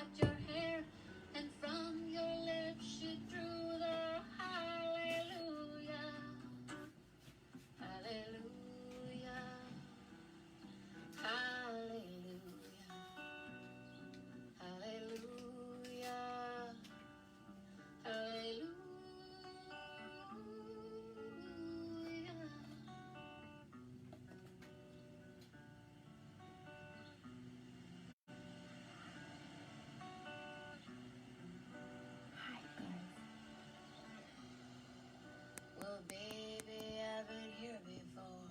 wrapped your hair, and from your lips she drew the hallelujah, hallelujah, hallelujah, hallelujah, hallelujah. Hi, guys. Well, baby, I've been here before.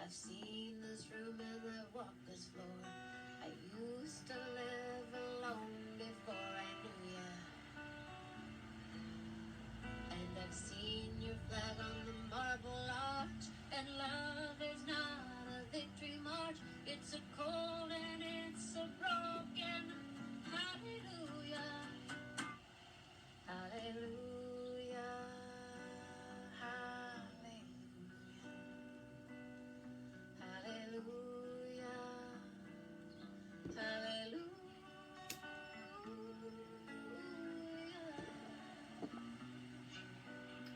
I've seen this room and I've walked this floor. I used to live alone before I knew ya. And I've seen your flag on the marble arch. And love is not a victory march. It's a cold and it's a broken hallelujah. Hallelujah. Hallelujah. Hallelujah. Hallelujah.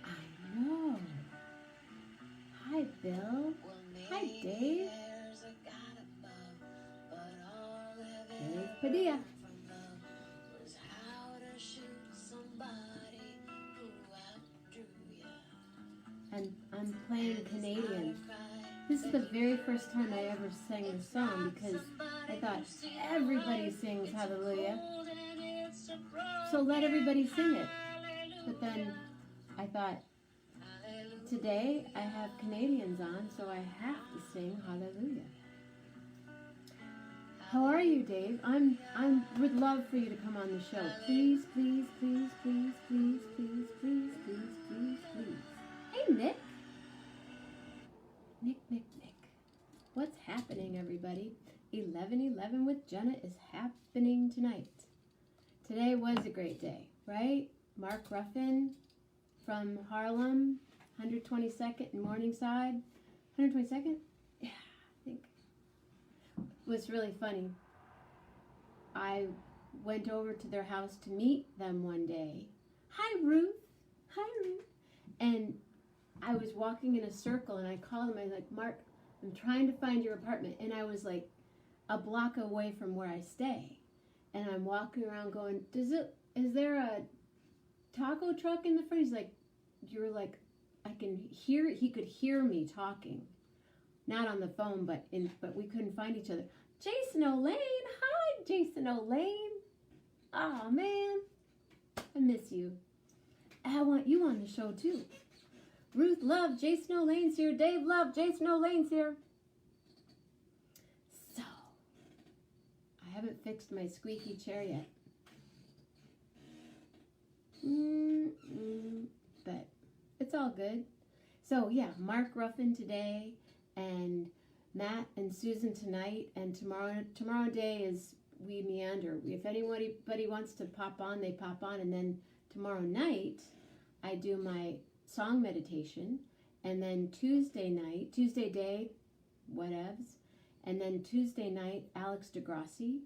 I know. Hi, Bill. Hi, Dave. There's a God above, but all of it There's Padilla. from love was how to shoot somebody who outdrew ya. And I'm playing Canadian. This is the very first time I ever sang the song because I thought everybody sings Hallelujah. So let everybody sing it. But then I thought, today I have Canadians on, so I have to sing Hallelujah. How are you, Dave? I would love for you to come on the show. Please, please, please, please, please, please, please, please, please, please. Hey, Nick. Nick. What's happening, everybody? 11:11 with Jenna is happening tonight. Today was a great day, right? Mark Ruffin from Harlem, 122nd and Morningside. 122nd? Yeah, I think. It was really funny. I went over to their house to meet them one day. Hi, Ruth. And I was walking in a circle and I called him. I was like, Mark, I'm trying to find your apartment. And I was like a block away from where I stay. And I'm walking around going, is there a taco truck in the front? He's like, you're like, I can hear, he could hear me talking. Not on the phone, but we couldn't find each other. Jason O'Lane. Hi, Jason O'Lane. Oh, man. I miss you. I want you on the show, too. Ruth Love, Jason O'Lane's here. Dave Love, Jason O'Lane's here. So, I haven't fixed my squeaky chair yet. But it's all good. So, yeah, Mark Ruffin today, and Matt and Susan tonight, and tomorrow day is we meander. If anybody wants to pop on, they pop on, and then tomorrow night I do my song meditation, and then Tuesday day, whatevs, and then Tuesday night Alex DeGrassi,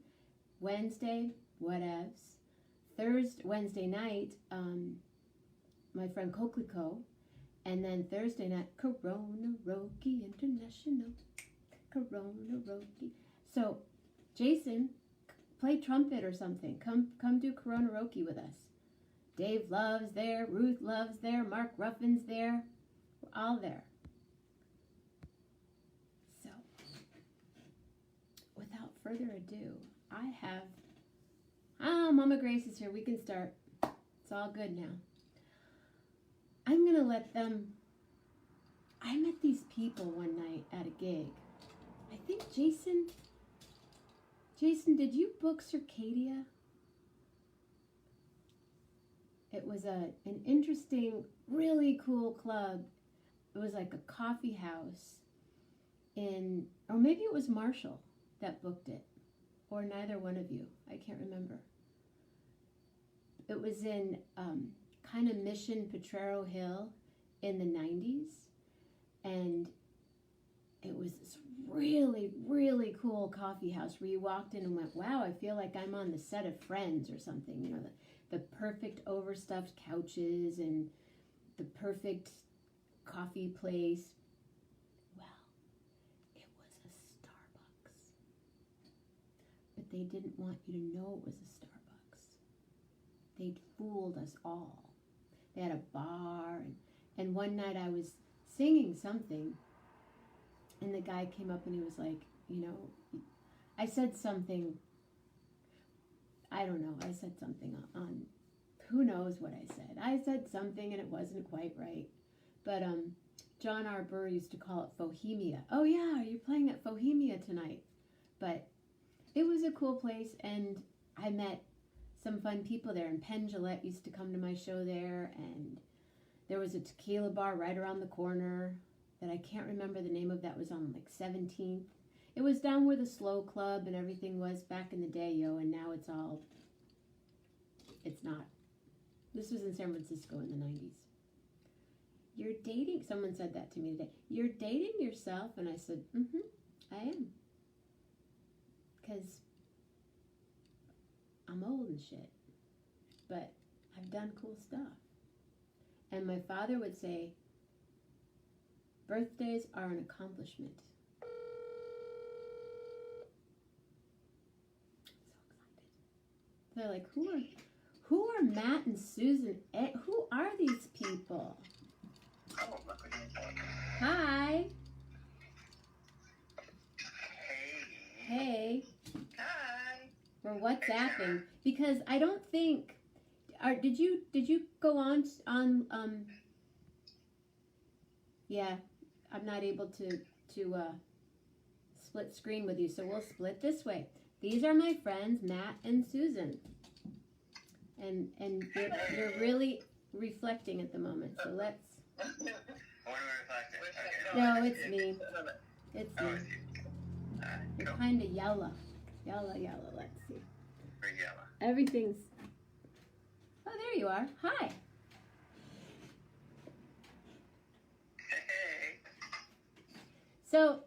Wednesday, whatevs, Wednesday night my friend Coquelicot, and then Thursday night Corona Roki International. Corona Roki. So, Jason, play trumpet or something. Come do Corona Roki with us. Dave Love's there, Ruth Love's there, Mark Ruffin's there. We're all there. So, without further ado, I have... Mama Grace is here. We can start. It's all good now. I'm going to let them... I met these people one night at a gig. I think Jason, did you book Circadia? It was an interesting, really cool club. It was like a coffee house or maybe it was Marshall that booked it, or neither one of you. I can't remember. It was in kind of Mission Potrero Hill in the 90s, and it was this really, really cool coffee house where you walked in and went, wow, I feel like I'm on the set of Friends or something. You know, the perfect overstuffed couches and the perfect coffee place. Well, it was a Starbucks. But they didn't want you to know it was a Starbucks. They'd fooled us all. They had a bar, and one night I was singing something, and the guy came up and he was like, you know, I said something, I don't know, I said something on who knows what I said. I said something and it wasn't quite right. But John R. Burr used to call it Fohemia. Oh yeah, you're playing at Fohemia tonight. But it was a cool place, and I met some fun people there. And Penn Jillette used to come to my show there, and there was a tequila bar right around the corner that I can't remember the name of, that was on like 17th. It was down where the Slow Club and everything was back in the day, and now it's not. This was in San Francisco in the 90s. You're dating, someone said that to me today. You're dating yourself, and I said, I am. Because I'm old and shit, but I've done cool stuff. And my father would say, birthdays are an accomplishment. So excited. They're like, who are Matt and Susan? Who are these people? Hi. Hey. Hi. We're WhatsApping because I don't think. Did you go on? Yeah, I'm not able to split screen with you, so we'll split this way. These are my friends, Matt and Susan, and you're really reflecting at the moment. So let's. What are we reflecting? Okay. No, it's me. It's Oh, me. it's you. You're Cool. kind of yellow. Let's see. Very yellow. Everything's. Oh, there you are. Hi. Hey. So,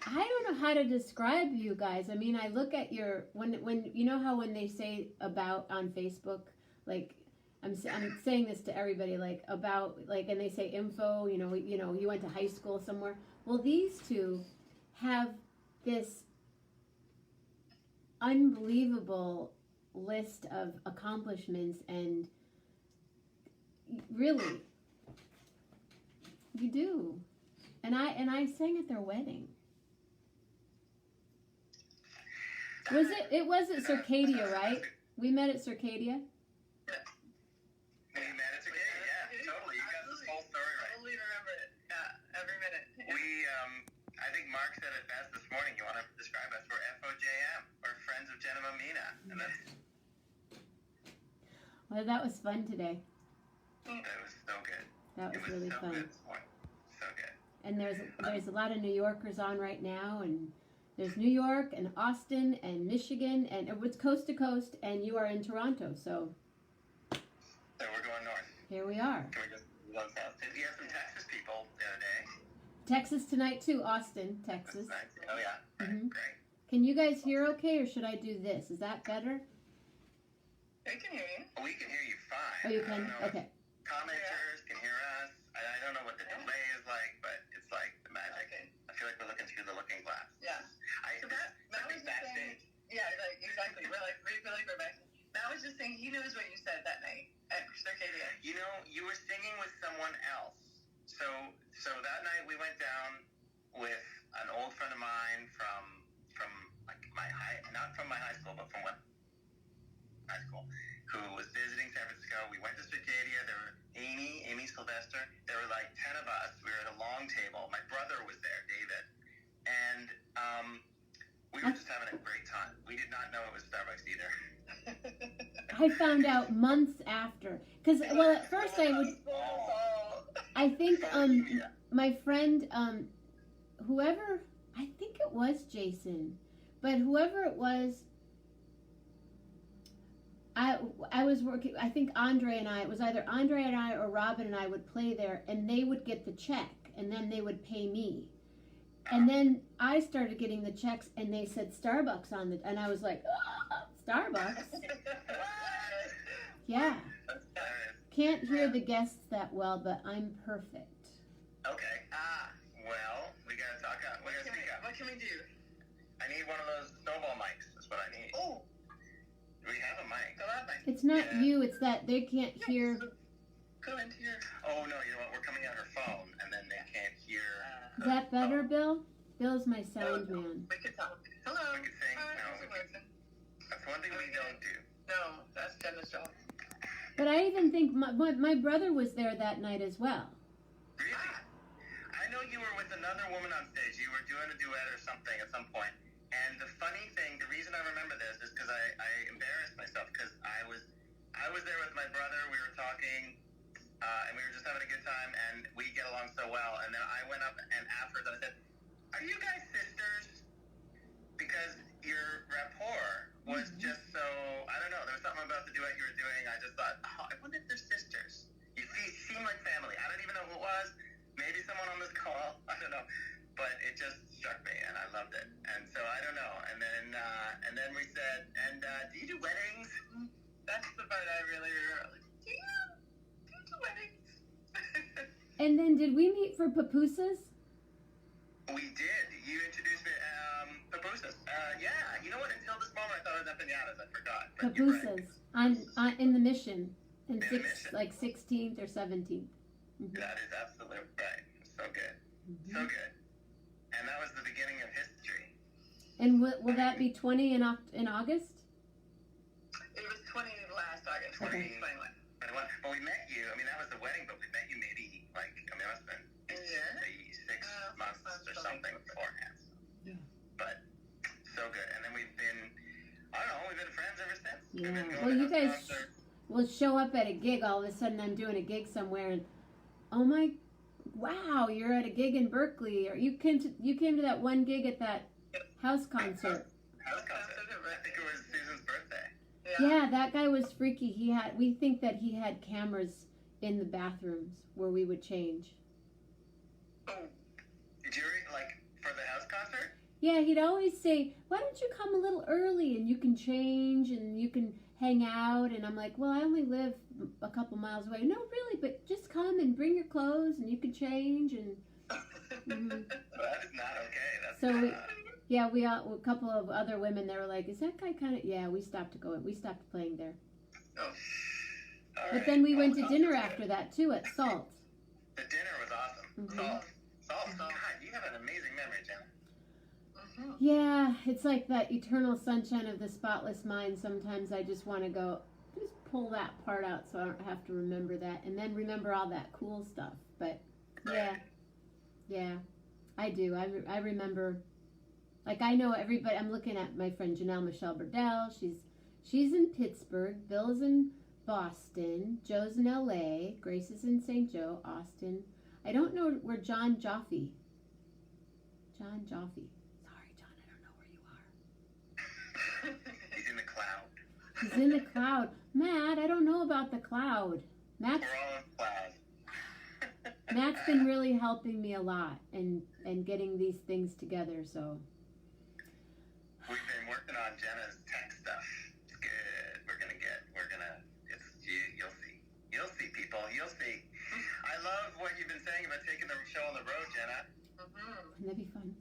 I don't know how to describe you guys. I mean, I look at your when you know how when they say about on Facebook, like I'm saying this to everybody, like about like, and they say info. You went to high school somewhere. Well, these two have this unbelievable list of accomplishments, and really, you do. And I sang at their wedding. It was at Circadia, right? We met at Circadia. We met at Circadia, yeah, totally. You got this whole story right. Totally remember it. Yeah, every minute. I think Mark said it best this morning. You want to describe us? We're FOJM. We're friends of Jenna Mammina. And that's... Well, that was fun today. It was so good. That was really so fun. Good this morning. So good. And there's a lot of New Yorkers on right now, and there's New York and Austin and Michigan, and it's coast to coast, and you are in Toronto, so So we're going north. here we are. Can we just go south? We have some Texas people the other day. Texas tonight too, Austin, Texas. That's nice. Oh yeah. Mhm. Great. Can you guys hear okay, or should I do this? Is that better? I can hear you. We can hear you fine. Oh, you I can? don't know if Okay. commenters can hear us. I don't know what the delay is like, but it's like the magic. Okay. I feel like we're looking through the looking glass. Yeah. So Matt was It's like just saying, backstage. yeah, like, exactly. We feel like we're back. Matt was just saying he knows what you said that night at Circadia. You know, you were singing with someone else. So that night we went down with an old friend of mine from like not from my high school, but from high school, who was visiting San Francisco. We went to Circadia. There were Amy Sylvester. There were like 10 of us. We were at a long table. My brother was there, David, and we were just having a great time. We did not know it was Starbucks either. I found out months after, because well, at first I think my friend whoever, I think it was Jason, but whoever it was, I was working, I think Andre and I, it was either Andre and I or Robin and I would play there, and they would get the check, and then they would pay me. And then I started getting the checks, and they said Starbucks on the, and I was like, Starbucks? Yeah. Can't hear the guests that well, but I'm perfect. Okay. Well, we gotta talk out. We gotta speak up. What can we do? I need one of those snowball mics. That's what I need. Oh, We have a mic. go out, Mike. It's not Yeah. you, it's that they can't hear. Go into your. Oh no, you know what? We're coming on her phone, and then they can't hear. Is that better, Bill? Bill's my sound Oh, no. man. We could talk. Hello. We could sing. Hi, No, how's we it could- working? That's one thing we don't do. No, that's Jenna's job. But I even think my brother was there that night as well. Really? I know you were with another woman on stage. You were doing a duet or something at some point. And the funny thing, the reason I remember this is because I embarrassed myself because I was there with my brother. We were talking, and we were just having a good time, and we get along so well. And then I went up and afterwards I said, "Are you guys sisters?" Because your rapport was just so, I don't know, there was something about the duet you were doing. I just thought, oh, I wonder if they're sisters. You seem like family. I don't even know who it was. Maybe someone on this call. I don't know. But it just struck me, and I loved it. And so I don't know. And then we said, do you do weddings? That's the part I really remember. Like, do you do weddings? And then did we meet for pupusas? We did. You introduced me, pupusas. Yeah. You know what? Until this moment, I thought it was empanadas. I forgot. But you're right. Pupusas on in the Mission, In the Mission. like 16th or 17th. Mhm. That is absolutely right. So good. So good. And that was the beginning of history. And will that be 20 in August? It was 20 last August. 20. 21. Well, we met you. I mean, that was the wedding, but we met you maybe, like, I mean, it must have been Yeah. 6 months or something beforehand. Yeah. But so good. And then we've been, I don't know, we've been friends ever since. Yeah. We've been going Well, to you guys concerts. will show up at a gig. All of a sudden, I'm doing a gig somewhere, and oh my, wow, you're at a gig in Berkeley, or you came to that one gig at that house concert. House concert. I think it was Susan's birthday. Yeah, that guy was freaky. We think that he had cameras in the bathrooms where we would change. Oh, did you, like, for the house concert? Yeah, he'd always say, "Why don't you come a little early and you can change and you can hang out?" And I'm like, "Well, I only live a couple miles away." "No, really, but just come and bring your clothes and you can change." And Well, that is not okay. That's So we- not, yeah, a couple of other women, they were like, "Is that guy kind of?" Yeah, we stopped playing there. all But right. then we went to Well, dinner after that too at Salt. The dinner was awesome. Mhm. Salt. God, you have an amazing memory, Jenna. Mm-hmm. Yeah, it's like that eternal sunshine of the spotless mind. Sometimes I just want to go, just pull that part out so I don't have to remember that, and then remember all that cool stuff. But yeah, I do. I remember, like, I know everybody. I'm looking at my friend Janelle Michelle Burdell. She's in Pittsburgh. Bill's in Boston. Joe's in L.A. Grace is in St. Joe, Austin. I don't know where John Jaffe. Sorry, John, I don't know where you are. He's in the cloud. He's in the cloud. Matt, I don't know about the cloud. We're all in cloud. Matt's been really helping me a lot and getting these things together, so. We've been working on Jenna's tech stuff. It's good. You'll see people. You'll see. I love what you've been saying about taking the show on the road, Jenna. Mm-hmm. Wouldn't that be fun?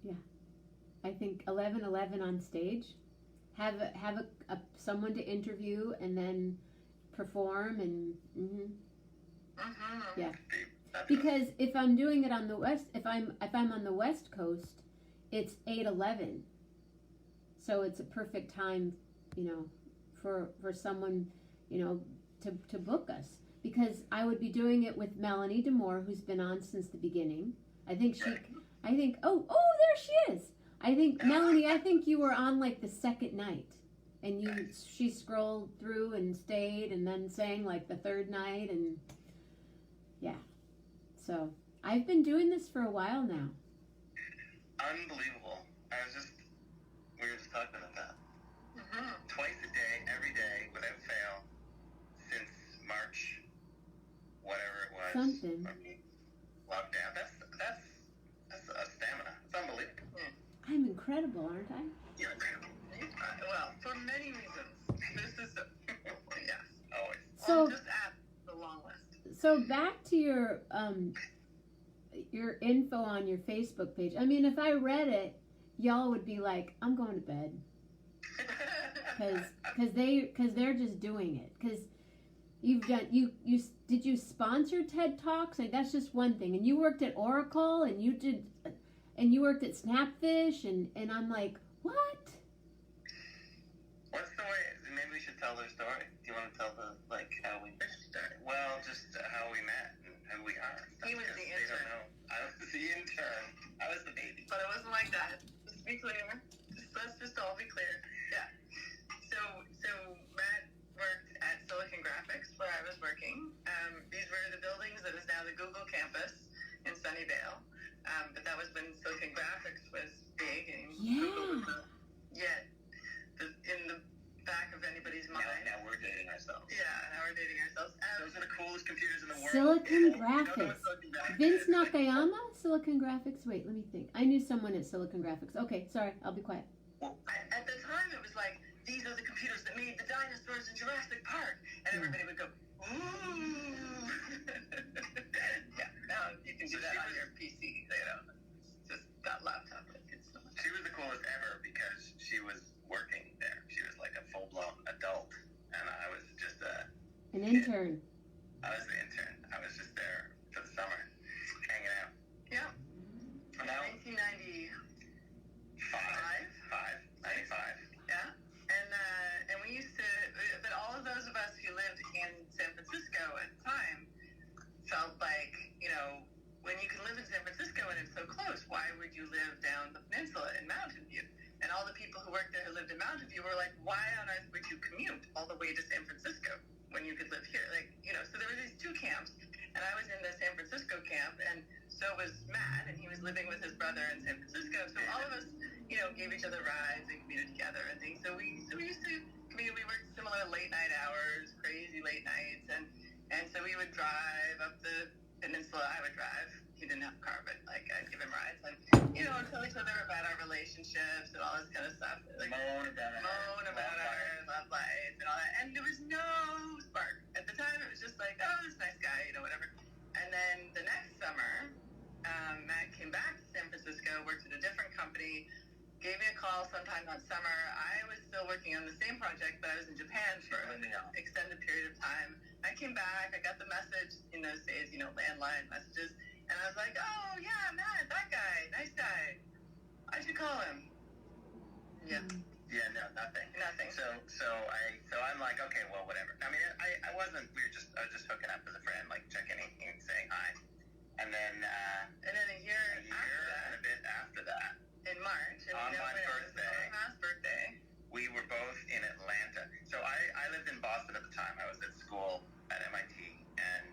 Yeah. I think 11:11 on stage. Have a someone to interview and then perform and Mm-hmm. yeah. That's Because if I'm doing it on the west, if I'm on the West Coast, it's 8:11. So it's a perfect time, for someone, to book us, because I would be doing it with Melanie Demore, who's been on since the beginning. Oh, there she is. Melanie, I think you were on like the second night, and she scrolled through and stayed and then sang like the third night, and yeah. So I've been doing this for a while now. unbelievable. We were just talking about that. Mm-hmm. Twice a day, every day, without fail, since March, whatever it was. Something. I mean, lockdown. That's a stamina. incredible, aren't I? You're incredible. Well, for many reasons. This is, yes. Always. So, Just add the long list. so back to your info on your Facebook page. I mean, if I read it, y'all would be like, I'm going to bed. Because they're just doing it. Because you've done, did you sponsor TED Talks? Like, that's just one thing. And you worked at Oracle, and you worked at Snapfish, and I'm like, what? What's the way? Maybe we should tell their story. Do you want to tell how we started? Well, just how we met and who we are. He was the They intern. don't know. I was the intern. I was the baby. But it wasn't like that. Let's be clear. Let's just all be clear. Yeah. So Matt worked at Silicon Graphics, where I was working. These were the buildings that is now the Google campus in Sunnyvale. But that was when Silicon Graphics was big and Google was yet in the back of anybody's mind. Now we're dating ourselves. Yeah, now we're dating ourselves. Those are the coolest computers in the world. Silicon You don't know Graphics. what Silicon Graphics Vince is. Nakayama? Silicon Graphics? Wait, let me think. I knew someone at Silicon Graphics. Okay, sorry, I'll be quiet. At the time, it was like, these are the computers that made the dinosaurs in Jurassic Park. And everybody would go, ooh. Yeah, now you can do that on your PC. Just that laptop. She was the coolest ever because she was working there. She was like a full-blown adult, and I was just An intern. I was the intern. I was just there for the summer, hanging out. Yeah. And now, 1995. 95. Yeah. And we used to, but all of those of us who lived in San Francisco at the time felt like, when you can live in San Francisco and it's so close, why would you live down the peninsula in Mountain View? And all the people who worked there who lived in Mountain View were like, why on earth would you commute all the way to San Francisco when you could live here? So there were these two camps, and I was in the San Francisco camp, and so was Matt, and he was living with his brother in San Francisco. So all of us, gave each other rides and commuted together and things. So we used to commute. We worked similar late night hours, crazy late nights, and so we would drive up the peninsula. I would drive. He didn't have a car, but I'd give him rides, and tell each other about our relationships and all this kind of stuff. Moan about our love life and all that. And there was no spark at the time. It was just like, oh, this nice guy, whatever. And then the next summer, Matt came back to San Francisco, worked at a different company, gave me a call sometime that summer. I was still working on the same project, but I was in Japan for an extended period of time. I came back. I got the message in those days, landline messages. And I was like, oh, yeah, Matt, that guy, nice guy. I should call him. Yeah. Yeah, no, nothing. So I'm like, okay, well, whatever. I mean, I wasn't. I was just hooking up as a friend, like checking in and saying hi. And then a year and a bit after that, in March, and on my birthday, we were both in Atlanta. So I lived in Boston at the time. I was at school at MIT, and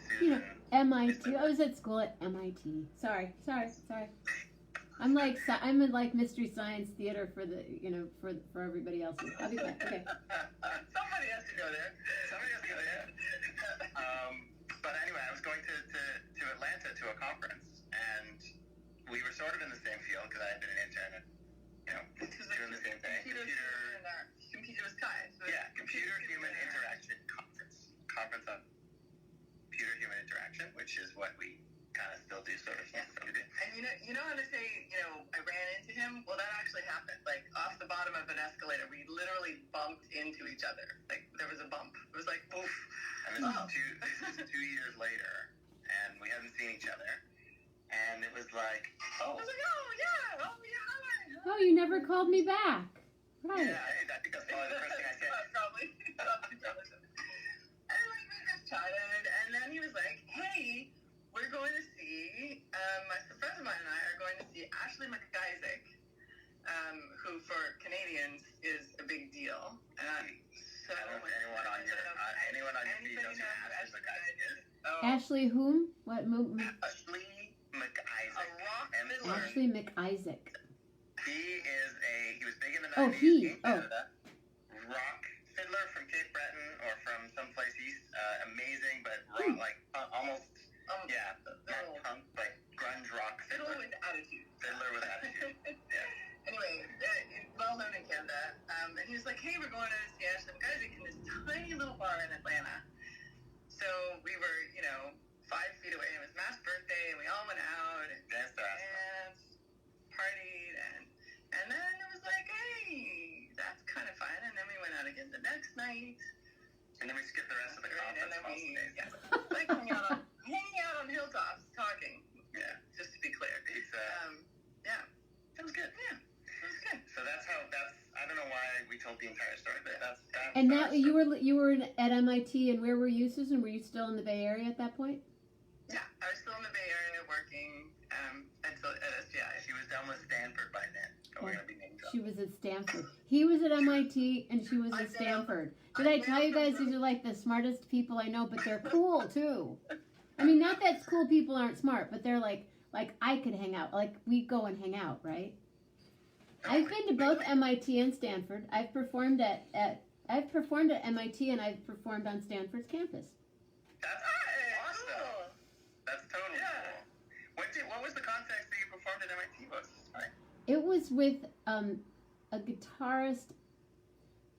Susan. MIT. I was at school at MIT. Sorry. I'm in like Mystery Science Theater for the for everybody else. I'll be quiet. Okay. Somebody has to go there. But anyway, I was going to Atlanta to a conference, and we were sort of in the same field because I had been an intern and doing the same thing. Computer science. Yeah, computer-human interaction conference on computer-human interaction, which is what we kind of still do, sort of. Yeah. And how to say, I ran into him? Well, that actually happened. Like, off the bottom of an escalator, we literally bumped into each other. Like, there was a bump. It was like, oof. And this is 2 years later, and we haven't seen each other. And it was like, I was like, hi. Oh, you never called me back. Right. Yeah, I think that's probably the first thing I said. Probably. And we just chatted, and then he was like, hey, we're going to see, my friend of mine and I are going to see Ashley McIsaac, who for Canadians is a big deal. So I don't know if anyone on your feed knows who Ashley McIsaac is. Ashley whom? What? Ashley McIsaac. A rock fiddler. Ashley McIsaac. He was big in the 90s in Canada. Rock fiddler from Cape Breton or from someplace east. Amazing, but rock, like almost, not punk, but grunge rock fiddler. Fiddler with attitude. Yeah. Anyway, And he was like, hey, we're going to see Ashley McIsaac in this tiny little bar in Atlanta. So we were, 5 feet away. It was Matt's birthday, and we all went out and danced, partied, and then it was like, hey, that's kind of fun. And then we went out again the next night. And then we skipped the rest of the conference. And then like hanging out on hilltops, talking. Yeah, just to be clear. Yeah, that was good. Yeah, that was good. So I don't know why we told the entire story, but that's. And now you were at MIT, and where were you, Susan? Were you still in the Bay Area at that point? Yeah, I was still in the Bay Area working at SGI. She was done with Stanford by then. So we're gonna be named up. She was at Stanford. He was at MIT, and she was at Stanford. Did I tell you guys these are like the smartest people I know, but they're cool too. I mean, not that cool people aren't smart, but they're like I could hang out. Like we go and hang out, right? I've been to both MIT and Stanford. I've performed at MIT, and I've performed on Stanford's campus. That's awesome. Cool. That's totally cool. What was the context that you performed at MIT? Right? It was with a guitarist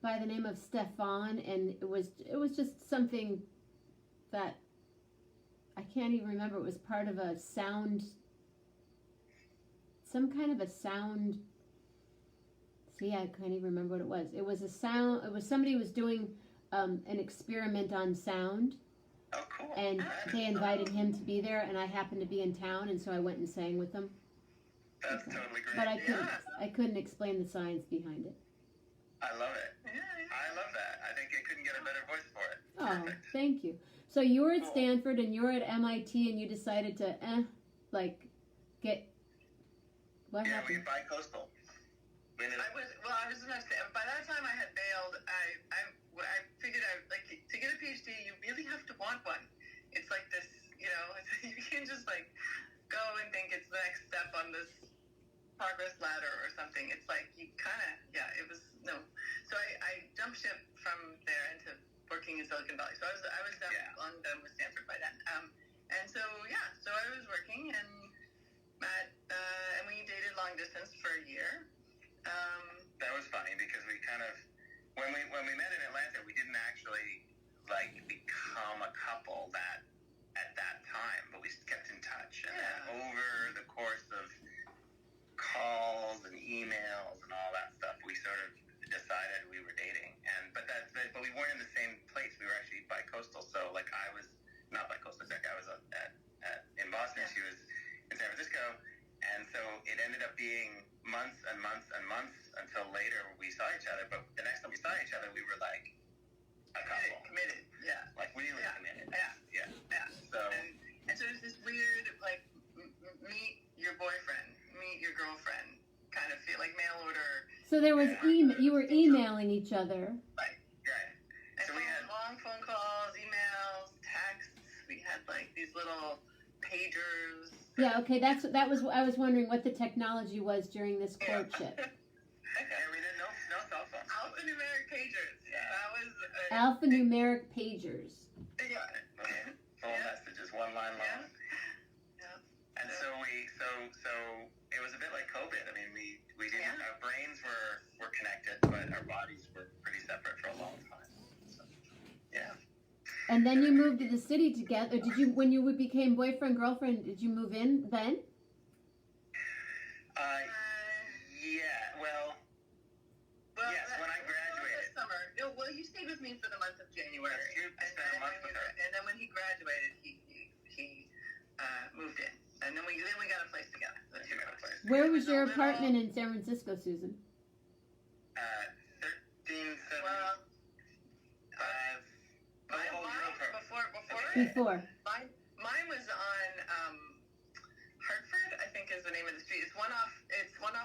by the name of Stefan, and it was just something that I can't even remember. It was part of a sound, some kind of a sound. See, I can't even remember what it was. It was a sound. It was somebody who was doing an experiment on sound. Oh, cool. And they invited him to be there, and I happened to be in town, and so I went and sang with them. That's totally great. But I couldn't explain the science behind it. I love it. I love that. I think I couldn't get a better voice for it. Oh, Perfect. thank you. So you were at Stanford, and you're at MIT, and you decided to, get. What Yeah, happened? we bi-coastal. I was going to say, by that time I had bailed. I figured to get a PhD, you really have to want one. It's like this, you can't just go and think it's the next step on this progress ladder or something. It's like you kind of, it was, no. So I jumped ship from there into working in Silicon Valley. So I was done with Stanford by then. And so I was working, and Matt, and we dated long distance for a year. That was funny because we kind of, when we met in Atlanta, we didn't actually become a couple at that time, but we kept in touch. And then over the course of calls and emails and all that stuff, we sort of decided we were dating. But we weren't in the same place. We were actually bi-coastal. So I was not bi-coastal. I was in Boston. She was in San Francisco. And so it ended up being months and months and months until later we saw each other. But the next time we saw each other, we were like a couple. Committed. Yeah. Really committed. Yeah. So and so there's this weird meet your boyfriend, meet your girlfriend kind of feel, like mail order. So there was you were emailing each other. Right. And so we had long phone calls, emails, texts. We had these little pagers. Yeah, okay, that was I was wondering what the technology was during this courtship. We didn't know cell phones. Alphanumeric pagers. Yeah, that was alphanumeric pagers. Yeah. Full messages, one line long. Yeah. And so it was a bit like COVID. I mean, we didn't. Our brains were connected, but our bodies were pretty separate for a long time. So, yeah. And then you moved to the city together. Did you, when you became boyfriend, girlfriend, did you move in then? Yes, when I graduated. This summer. Well, you stayed with me for the month of January. I spent a month with her. And then when he graduated, he moved in. And then we got a place together. Where was your apartment in San Francisco, Susan? 1375. Before. Mine was on Hartford, I think is the name of the street. It's one off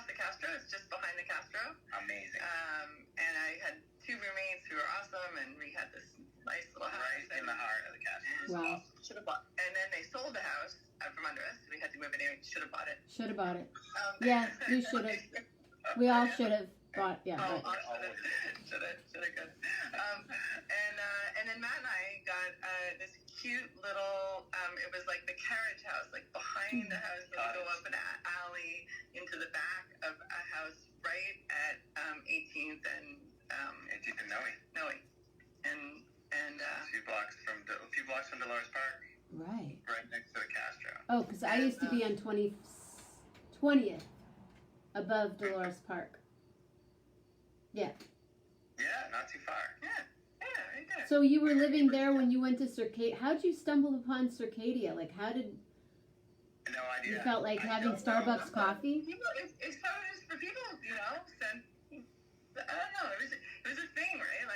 the Castro. It's just behind the Castro. Amazing. And I had 2 roommates who were awesome, and we had this nice little house. Right in the heart of the Castro. Wow. Should have bought. And then they sold the house out from under us. We had to move it anyway. Should have bought it. Should have bought it. Yeah, you should have. We all should have bought. Yeah. Should have. Good. And then Matt and I got this cute little. It was like the carriage house, like behind the house. You go up an alley into the back of a house right at 18th and It's in Noe. And A few blocks from Dolores Park, Right. right next to the Castro. Oh, because I used to be on 20th, above Dolores Park. Yeah, not too far. yeah, right there. So you were living there when you went to Circadia. How'd you stumble upon Circadia? Like, how did No idea. you felt like I having don't know. Starbucks coffee? People, it's how it is for people, I don't know. It was a thing, right?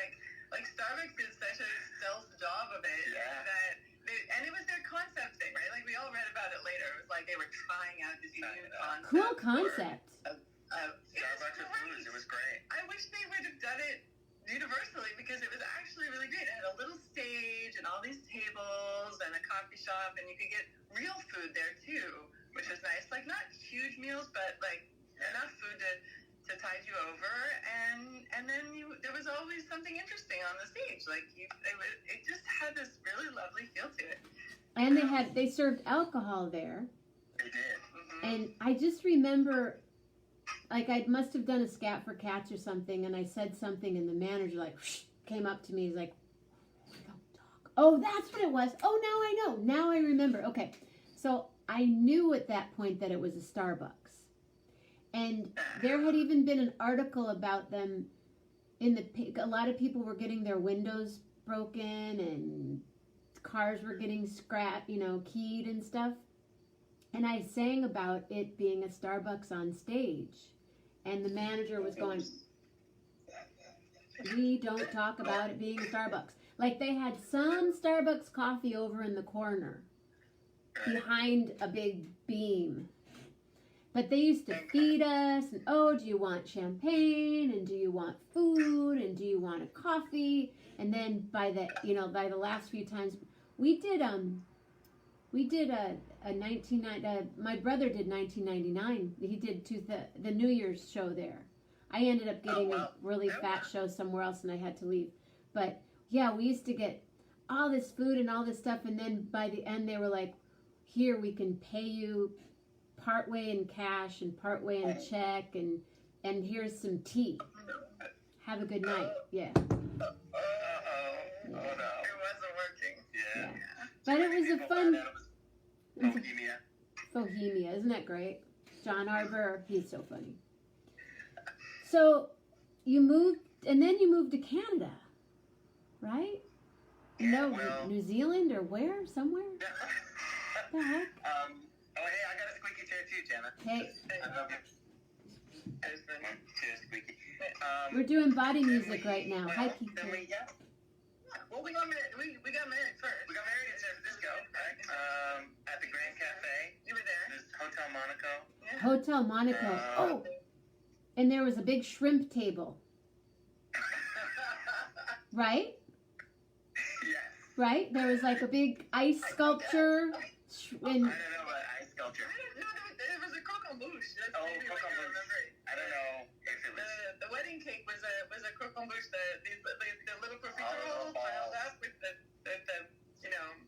Like Starbucks did such a stealth job of it that and it was their concept thing, right? Like we all read about it later. It was like they were trying out this new concept. Cool concept. Starbucks with booze. It was great. I wish they would have done it universally because it was actually really great. It had a little stage and all these tables and a coffee shop, and you could get real food there too, which was nice. Like not huge meals, but like enough food to tide you over, and then there was always something interesting on the stage. Like it just had this really lovely feel to it. And they served alcohol there. They did. Mm-hmm. And I just remember, like, I must have done a scat for cats or something, and I said something, and the manager, like, came up to me. He's like, don't talk. Oh, that's what it was. Oh, now I know. Now I remember. Okay. So I knew at that point that it was a Starbucks. And there had even been an article about them a lot of people were getting their windows broken, and cars were getting keyed and stuff. And I sang about it being a Starbucks on stage. And the manager was going, we don't talk about it being a Starbucks. Like they had some Starbucks coffee over in the corner behind a big beam. But they used to feed us, and do you want champagne, and do you want food, and do you want a coffee? And then by the last few times, we did a 1990. My brother did 1999. He did the New Year's show there. I ended up getting a really fat show somewhere else, and I had to leave. But yeah, we used to get all this food and all this stuff, and then by the end, they were like, "Here, we can pay you partway in cash and partway in check, and here's some tea. Have a good night." Yeah. Oh no. It wasn't working. Yeah. But it was a fun Bohemia. Bohemia. Isn't that great? John Arbor, he's so funny. So you moved, and then you moved to Canada, right? Yeah, No, well, New Zealand or where? Somewhere? The heck? Oh, hey, I got a squeaky chair too, Jenna. Hey, Cheers, squeaky. we're doing body music right now. Hi, Keith. Then Well, we got married. We got married first. We got married in San Francisco, right? At the Grand Cafe. You were there. There's Hotel Monaco. Yeah. Hotel Monaco. And there was a big shrimp table, right? Yes. Right? There was like a big ice sculpture. I don't know about ice sculpture. No, there was a croquembouche. That's Oh, maybe what you croquembouche. remember. I don't know if it was. The wedding cake was a croquembouche. The little profiterole balls. piled up with the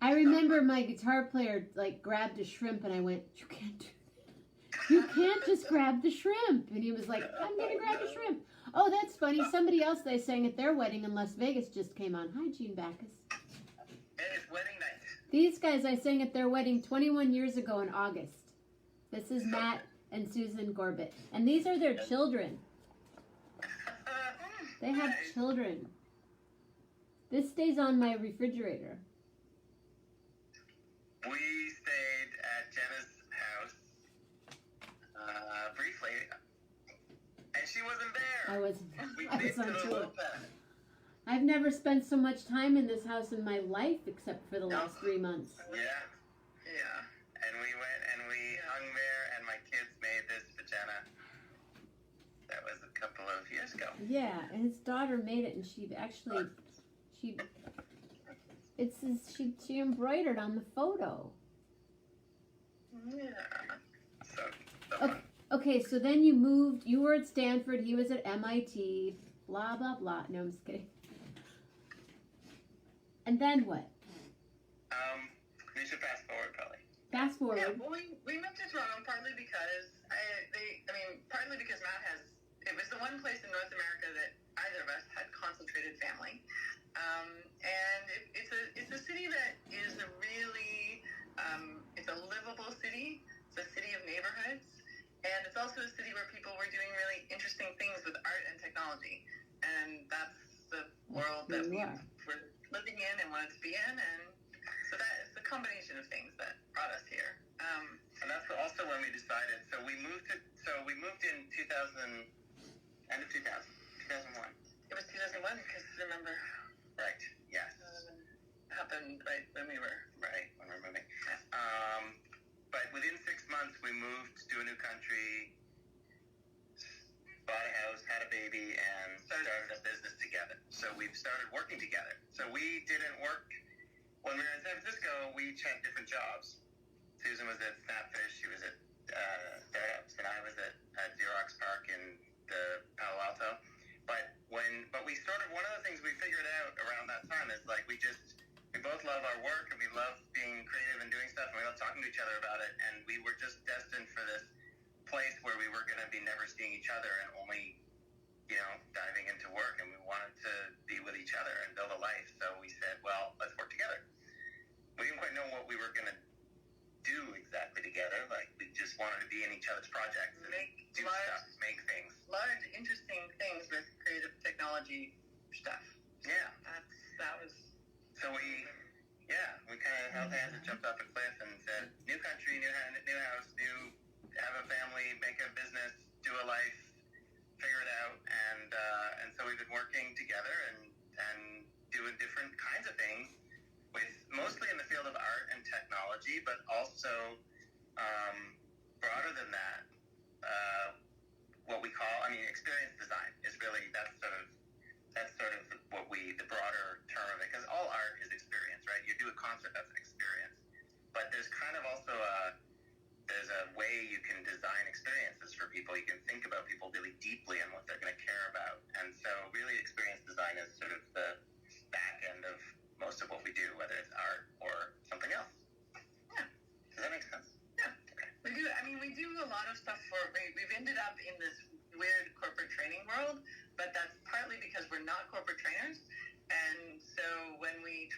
I remember my guitar player like grabbed a shrimp, and I went, "You can't do that. You can't just grab the shrimp." And he was like, "I'm gonna grab the shrimp." Oh, that's funny. Somebody else they sang at their wedding in Las Vegas just came on. Hi, Gene Backus. It's wedding night. These guys I sang at their wedding 21 years ago in August. This is Matt and Susan Gorbet, and these are their children. They have children. This stays on my refrigerator. We stayed at Jenna's house briefly, and she wasn't there. I was We on to the tour. Lopez. I've never spent so much time in this house in my life except for the last 3 months. Yeah. And we went and we hung there, and my kids made this for Jenna. That was a couple of years ago. Yeah, and his daughter made it, and she embroidered on the photo. Yeah. So Okay. fun. Okay, so then you moved. You were at Stanford. He was at MIT. Blah blah blah. No, I'm just kidding. And then what? We should fast forward probably. Fast forward. Yeah, well, we moved to Toronto partly because partly because Matt it was the one place in North America that either of us had technology, and that's the world that we're living in and wanted to be in, and so that is the combination of things that brought us here. And that's also when we decided. So we moved in 2000, end of 2000, 2001. It was 2001 because remember. Right. Yes. Happened right when we were moving. But within 6 months, we moved to a new country, bought a house, had a baby, and started a business together. So we've started working together. So we didn't work when we were in San Francisco. We each had different jobs. Susan was at Snapfish. She was at startups, and I was at Xerox Park in the Palo Alto. But we started. One of the things we figured out around that time is like we both love our work, and we love being creative and doing stuff, and we love talking to each other about it. And we were just destined for this place where we were going to be never seeing each other and only, diving into work. And we wanted to be with each other and build a life. So we said, well, let's work together. We didn't quite know what we were going to do exactly together. Like we just wanted to be in each other's projects and do stuff, make things. Large, interesting things with creative technology stuff. Yeah. That was. So we kind of held hands and jumped off a cliff and said, new country, new house, have a family, make a business, do a life, figure it out. And so we've been working together and doing different kinds of things, mostly in the field of art and technology, but also broader than that, what we call, experience design is really, that's sort of the broader term of it, because all art is experience, right? You do a concert, that's an experience. But there's kind of also there's a way you can design experiences for people. You can think about people really deeply and what they're going to care about. And so really experience design is sort of the back end of most of what we do, whether it's art or something else. Yeah. Does that make sense? Yeah. Okay. We do a lot of stuff we've ended up in this weird corporate training world, but that's partly because we're not corporate trainers. And so when we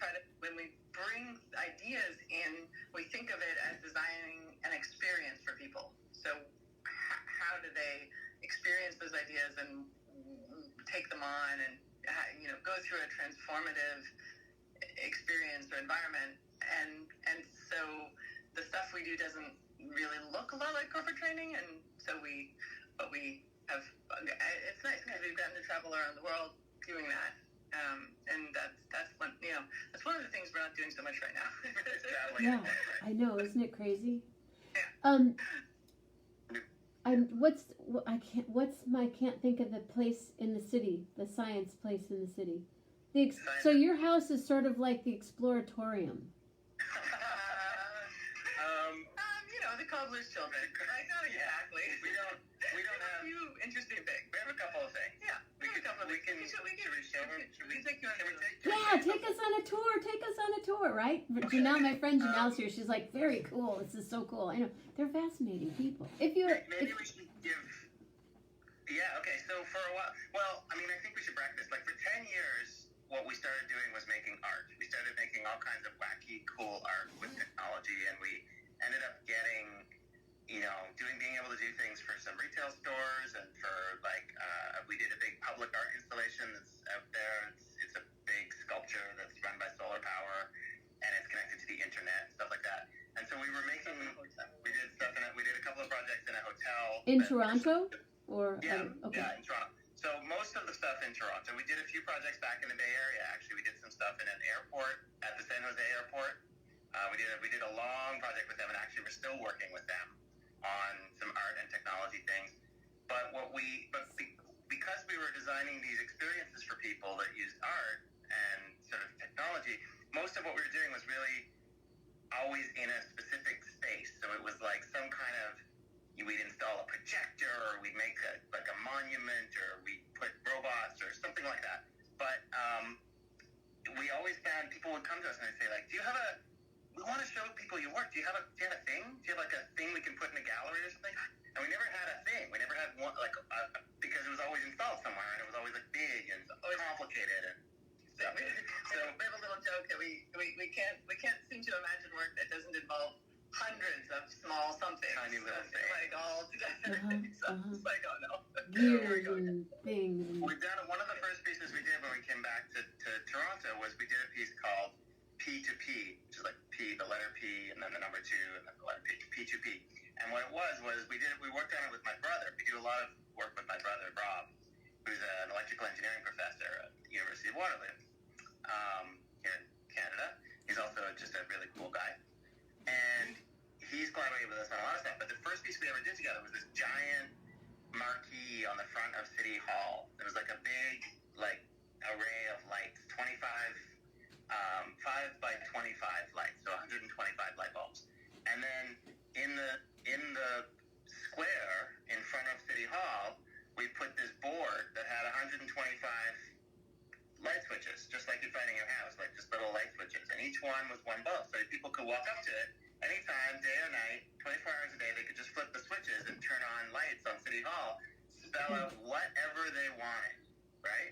bring ideas in, we think of it as designing an experience for people. So how do they experience those ideas and take them on and go through a transformative experience or environment? And so the stuff we do doesn't really look a lot like corporate training, and so it's nice because we've gotten to travel around the world doing that. And that's one of the things we're not doing so much right now. Yeah, I know, isn't it crazy? Yeah. I can't think of the place in the city, the science place in the city. So your house is sort of like the Exploratorium. The cobbler's children. Right? Not exactly. We don't have a few interesting things. We have a couple of things. Yeah, we can take you on a tour. Yeah, take us on a tour, right? Janelle, my friend Janelle's here. She's like, very cool. This is so cool. I know. They're fascinating people. Maybe we should give... Yeah, okay. So for a while... Well, I think we should practice. Like for 10 years, what we started doing was making art. We started making all kinds of wacky, cool art with technology, and we ended up getting, being able to do things for some retail stores and for we did a big public art installation that's out there. It's a big sculpture that's run by solar power and it's connected to the internet and stuff like that. And so we did stuff we did a couple of projects in a hotel. In Toronto? Yeah, okay. Yeah, in Toronto. So most of the stuff in Toronto. We did a few projects back in the Bay Area, actually. We did some stuff in an airport, at the San Jose airport. We did a long project with them, and actually we're still working with them on some art and technology things. But because we were designing these experiences for people that used art and sort of technology, most of what we were doing was really always in a specific space. So it was like some kind of, we'd install a projector, or we'd make a monument, or we'd put robots or something like that. But we always found people would come to us and they'd say, like, we want to show people your work. Do you have a thing? Do you have a thing we can put in a gallery or something? And we never had a thing. We never had one, because it was always installed somewhere, and it was always big and complicated and stuff. So we have a little joke that we can't seem to imagine work that doesn't involve hundreds of small somethings. Tiny little things. All together. So it's like, oh no. Gears and things. We've Donna, one of the first pieces we did when we came back to Toronto was we did a piece called P2P, which is like P, the letter P, and then the number 2, and then the letter P, P2P. And what it was we worked on it with my brother. We do a lot of work with my brother, Rob, who's an electrical engineering professor at the University of Waterloo here in Canada. He's also just a really cool guy. And he's collaborated with us on a lot of stuff. But the first piece we ever did together was this giant marquee on the front of City Hall. There was like a big array of lights, 25 5 by 25 lights, so 125 light bulbs. And then in the square in front of City Hall, we put this board that had 125 light switches, just like you'd find in your house, like just little light switches. And each one was one bulb, so people could walk up to it anytime, day or night, 24 hours a day. They could just flip the switches and turn on lights on City Hall, spell out whatever they wanted, right?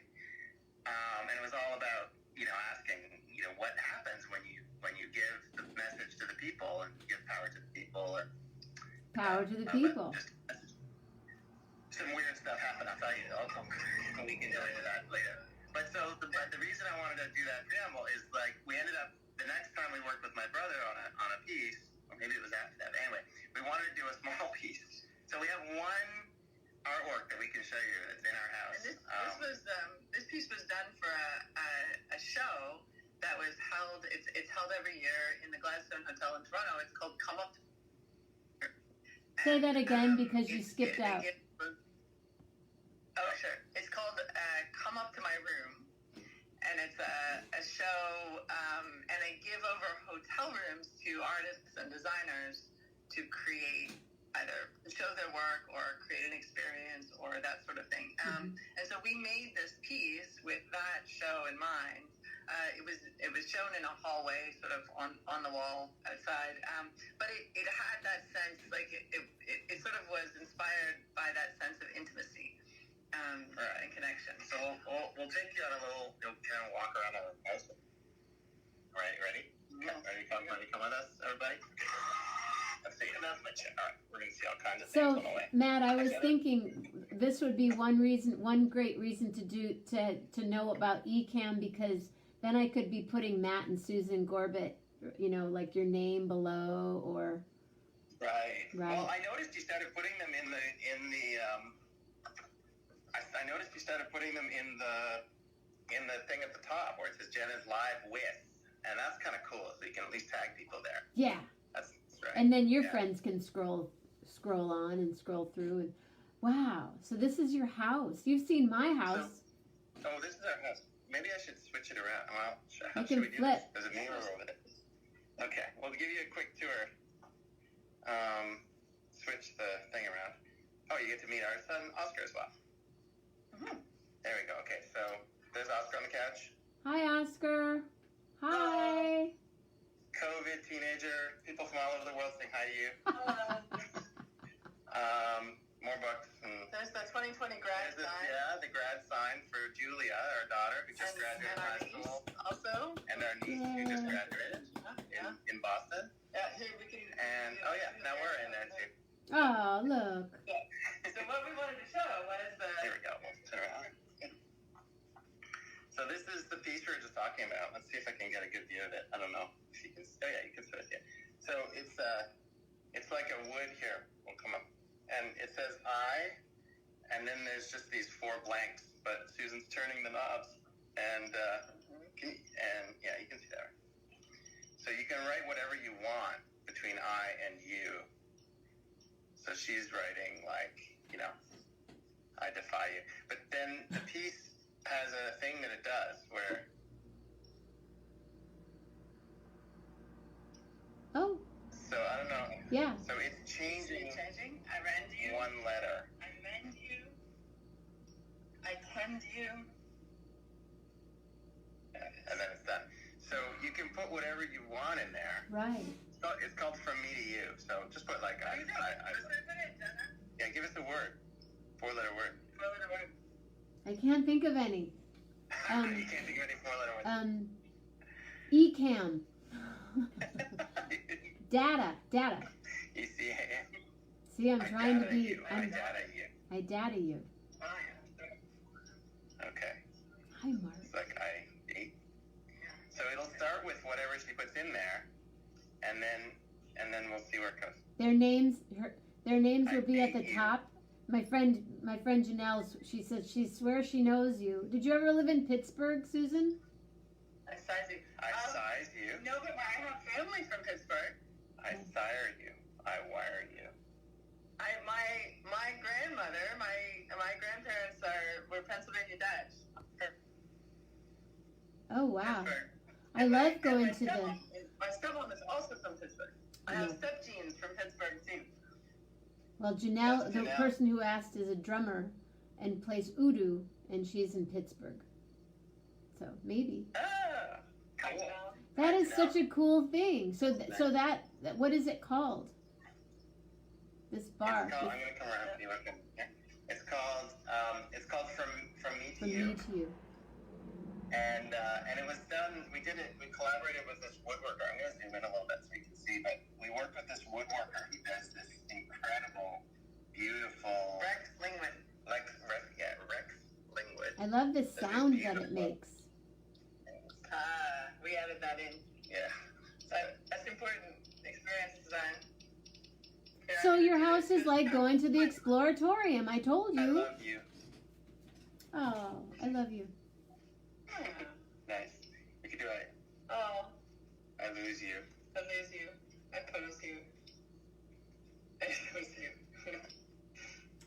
And it was all about, asking, what happens when you give the message to the people and give power to the people. And, power to the people. Just, some weird stuff happened. I'll tell you. We can go into that later. But the reason I wanted to do that preamble is we ended up the next time we worked with my brother on a piece, or maybe it was after that. But anyway, we wanted to do a small piece. So we have one artwork that we can show you that's in our house. And this piece was done for a show that was held. It's held every year in the Gladstone Hotel in Toronto. It's called Come Up. Say that again because you skipped out. Oh, sure. It's called Come Up to My Room, and it's a show, and they give over hotel rooms to artists and designers to create either show their work or create an experience or that sort of thing. And so we made this piece with that show in mind. It was shown in a hallway, sort of on the wall outside. But it had that sense, it sort of was inspired by that sense of intimacy and connection. So we'll take you on a little, kind of walk around our house. All right, ready? Yeah. Ready to come with us, everybody? Let's see. That's my chair. All right, we're going to see all kinds of things So, on the way. Matt, I was thinking this would be one great reason to know about eCam, because then I could be putting Matt and Susan Gorbet, like your name below, or Right. Right. Well, I noticed you started putting them in the I noticed you started putting them in the thing at the top where it says Jenna's live with, and that's kind of cool. So you can at least tag people there. yeah. That's right. And then your friends can scroll on and scroll through, and wow. So this is your house. You've seen my house. Oh, this is our house. Maybe I should switch it around. Well, how You should can we do flip. this? There's a mirror over there. Okay, we'll give you a quick tour. Switch the thing around. Oh, you get to meet our son Oscar as well. Mm-hmm. There we go. Okay, so there's Oscar on the couch. Hi, Oscar. Hi. COVID teenager. People from all over the world saying hi to you. More books. And There's the 2020 grad there's sign. the grad sign for Julia, our daughter, who just graduated and our high niece school. also. And our niece, who just graduated Yeah. in Boston. Yeah, here we can. And, oh yeah, now we're in there too. Oh, look. So what we wanted to show was Here we go. We'll turn around. So this is the piece we were just talking about. Let's see if I can get a good view of it. I don't know if you can. Oh yeah, you can sort of see it. So it's like a wood here. We'll come up, and it says I, and then there's just these 4 blanks. But Susan's turning the knobs, and yeah, you can see that. So you can write whatever you want between I and you. So she's writing I defy you. But then the piece has a thing that it does where Oh, so I don't know. yeah. So it's changing I rend you. one letter. I mend you. I tend you. And then it's done. So you can put whatever you want in there. Right. It's called From Me to You. So just put What's it, Jenna? yeah, give us a word. 4-letter word. 4-letter word. I can't think of any. You can't think of any 4-letter words. eCam. Data. You see, See, I'm trying to be. I data you. I data you. Okay. Their names will be at the top. My friend Janelle, she says she swears she knows you. Did you ever live in Pittsburgh, Susan? I size you. I size you. No, but I have family from Pittsburgh. I sire you. I wire you. My grandmother, my grandparents were Pennsylvania Dutch. Oh wow! Pittsburgh. I love going to the. My stepmom is also from Pittsburgh. I have step genes from Pittsburgh too. Well, Janelle, the person who asked, is a drummer and plays oudou, and she's in Pittsburgh. So maybe. Ah, cool. That is such a cool thing. So that what is it called? This bar. I'm gonna come around and see what I can. Yeah. It's called From Me to From You. Me to You. And it was done. We collaborated with this woodworker. I'm gonna zoom in a little bit so you can see. But we worked with this woodworker who does this incredible, beautiful Rex Lingwood. Rex Lingwood. I love the sound that it makes. We added that in. Yeah. So that's important. Experience design. So your house is like going to the Exploratorium. I told I you. love you. Oh, I love you. Nice. We can do it. Oh, I lose you. I lose you. I pose you. I pose you.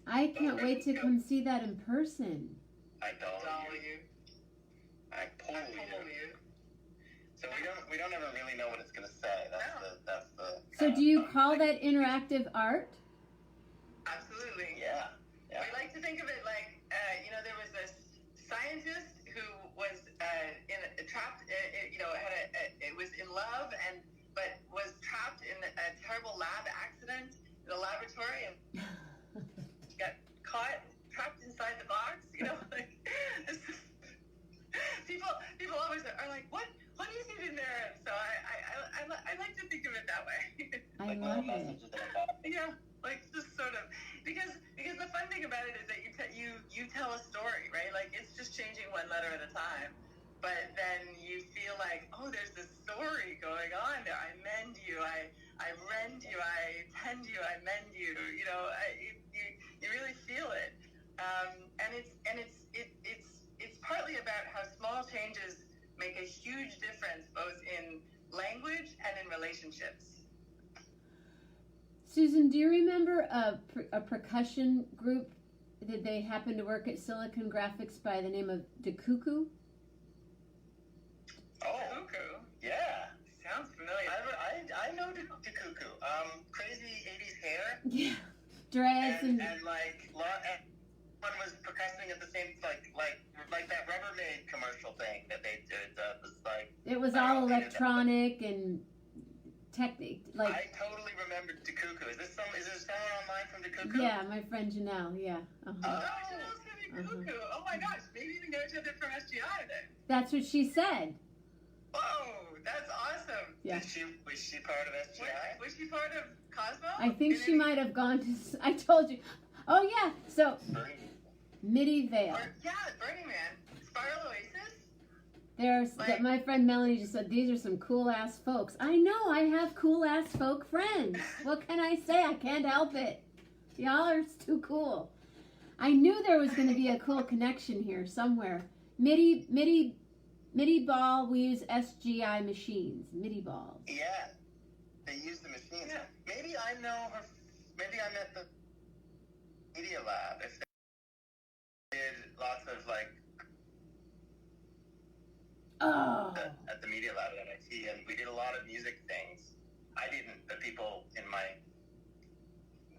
I can't wait to come see that in person. I doll you. you. I pull you. So we don't ever really know what it's gonna say. That's the. So do you call that interactive art? Absolutely. Yeah. We like to think of it like, there was this scientist who was trapped. It was in love but was trapped in a terrible lab accident in a laboratory and got caught trapped inside the box. People always are like, what is it in there? So I like to think of it that way. I love it. Yeah, like just sort of because the fun thing about it is that you tell a story, right? Like it's just changing one letter at a time, but then you feel like, oh, there's this story going on there. I mend you, I rend you, I tend you, I mend you. You really feel it, and it's partly about how small changes make a huge difference both in language and in relationships. Susan, do you remember a percussion group? Did they happen to work at Silicon Graphics by the name of De Cuckoo? Oh, Cuckoo. Yeah. Sounds familiar. I know De Cuckoo. Crazy 80s hair. Yeah. Dreads and like one was percussing at the same like that Rubbermaid commercial thing that they did. Was like it was all electronic and technique. Like I totally remembered De Cuckoo. Is there someone online from De Cuckoo? Yeah, my friend Janelle. Yeah. Cuckoo. Oh my gosh, maybe even know each other from SGI then. That's what she said. Whoa, that's awesome. Yeah. Was she part of SGI? Was she part of Cosmo? I think she might have gone to. I told you. Oh yeah. So Midi Vale. Burning Man. Spiral Oasis. There's my friend Melanie just said these are some cool ass folks. I know, I have cool ass folk friends. What can I say? I can't help it. Y'all are too cool. I knew there was going to be a cool connection here somewhere. MIDI ball. We use SGI machines. MIDI balls. Yeah, they use the machines. Yeah. Maybe I know her. Maybe I'm at the Media Lab. If they did lots of at the Media Lab at MIT, and we did a lot of music things. I didn't, but people in my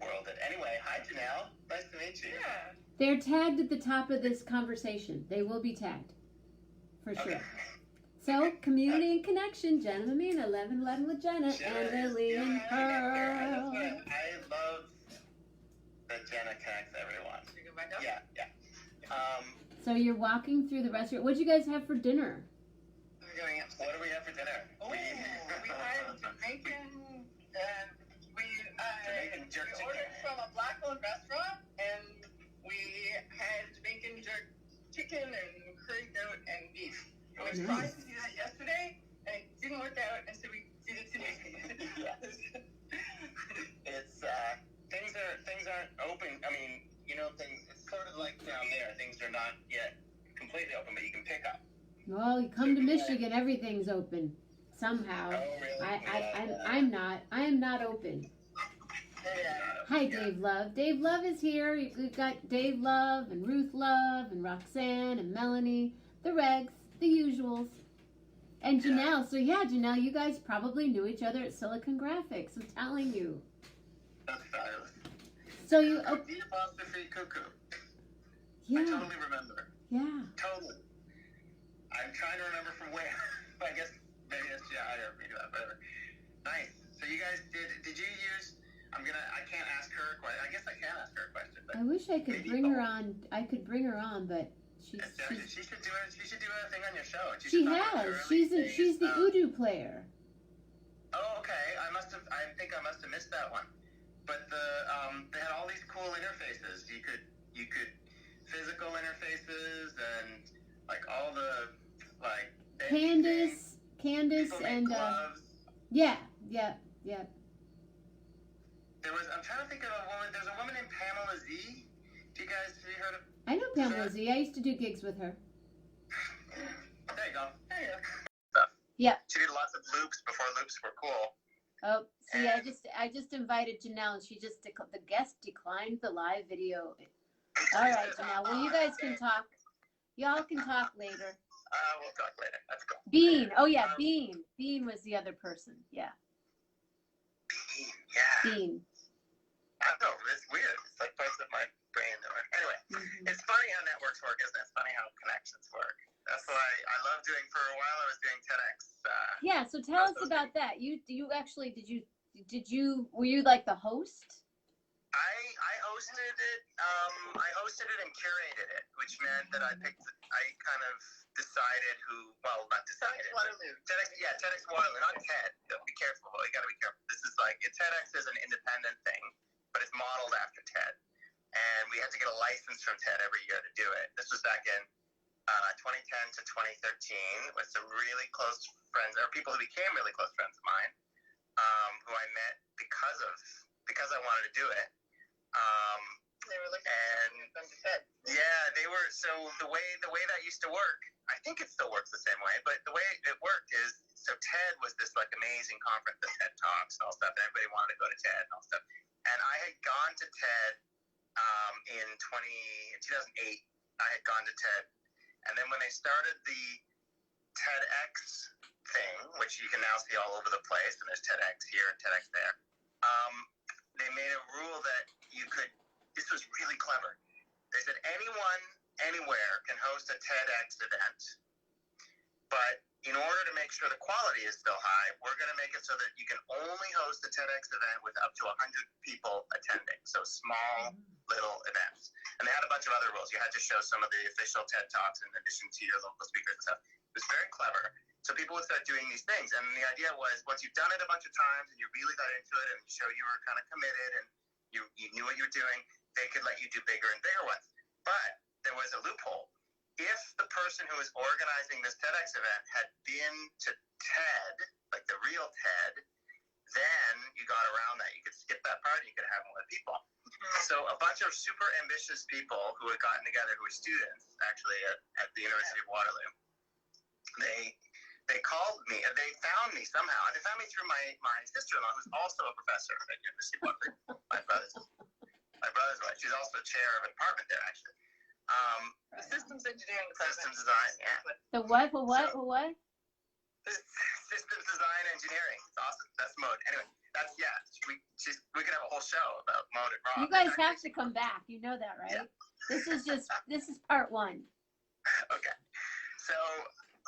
world did. Anyway, hi Janelle. Nice to meet you. Yeah. They're tagged at the top of this conversation. They will be tagged. For sure. Okay. So, community and connection, Jenna Mammina, 11 with Jenna, Emily and Pearl. I love that Jenna connects everyone. Should we go back up? Yeah. So you're walking through the restaurant. What'd you guys have for dinner? We're going up. What do we have for dinner? Oh, we had Jamaican. Jamaican jerk We ordered chicken. from a black-owned restaurant, and we had Jamaican jerk chicken and curry goat and beef. We Nice. tried to do that yesterday, and it didn't work out, and so we did it today. Yeah. It's open, but you can pick up. Well, you come to Michigan, everything's open somehow. Oh, really? I'm not. I am not open. Hi, Dave Love. Dave Love is here. We've got Dave Love and Ruth Love and Roxanne and Melanie, the Regs, the usuals, and Janelle. So yeah, Janelle, you guys probably knew each other at Silicon Graphics. I'm telling you. That's fabulous. So you. The apostrophe cuckoo. Yeah. I totally remember. Yeah. Totally. I'm trying to remember from where. I guess maybe that's or whatever. Nice. So you guys did you use? I can't ask her a question. I guess I can ask her a question. But I wish I could bring her on. I could bring her on, but she should do it. She should do a thing on your show. She has. She's the Udu player. Oh, okay. I think I must have missed that one. But they had all these cool interfaces. You could physical interfaces and like all the like. Candace and gloves. Yeah. I'm trying to think of a woman. There's a woman named Pamela Z. Have you heard of? I know Pamela Z. I used to do gigs with her. There you go. Yeah. She did lots of loops before loops were cool. Oh, see, I just invited Janelle, and she just the guest declined the live video. All right, Janelle. Well, you guys can talk. Y'all can talk later. We'll talk later. That's cool. Bean. Oh yeah, Bean. Bean was the other person. Yeah. Bean. Yeah. Bean. I don't know. It's weird. It's like parts of my brain. Anyway, It's funny how networks work, isn't it? It's funny how connections work. That's why I love doing. For a while, I was doing TEDx. Yeah. So tell us about that. You actually did you were you like the host? I hosted it. I hosted it and curated it, which meant that I kind of decided who. Well, not decided. TEDx Waterloo, not TED. Be careful. You got to be careful. This is like TEDx is an independent thing, but it's modeled after TED, and we had to get a license from TED every year to do it. This was back in 2010 to 2013 with some really close friends, or people who became really close friends of mine, who I met because I wanted to do it. They were looking and yeah, they were. So the way that used to work, I think it still works the same way, but the way it worked is, so TED was this like amazing conference, the TED Talks and all stuff, and everybody wanted to go to TED and all stuff. And I had gone to TED in 2008. I had gone to TED, and then when they started the TEDx thing, which you can now see all over the place, and there's TEDx here and TEDx there, they made a rule that you could. This was really clever. They said anyone, anywhere can host a TEDx event, but in order to make sure the quality is still high, we're going to make it so that you can only host a TEDx event with up to 100 people attending. So small, little events. And they had a bunch of other rules. You had to show some of the official TED Talks in addition to your local speakers and stuff. It was very clever. So people would start doing these things. And the idea was, once you've done it a bunch of times and you really got into it and you show you were kind of committed and you knew what you were doing, they could let you do bigger and bigger ones. But there was a loophole. If the person who was organizing this TEDx event had been to TED, like the real TED, then you got around that. You could skip that part and you could have more people. So a bunch of super ambitious people who had gotten together, who were students, actually, at the University of Waterloo, they called me. They found me somehow. They found me through my sister-in-law, who's also a professor at the University of Waterloo. My brother's wife. She's also chair of a department there, actually. The systems engineering Systems design, yeah. The what? What? Systems design engineering. It's awesome. That's Mode. Anyway, we could have a whole show about Mode and Rob. You guys have to come back. You know that, right? Yeah. This is part one. Okay. So,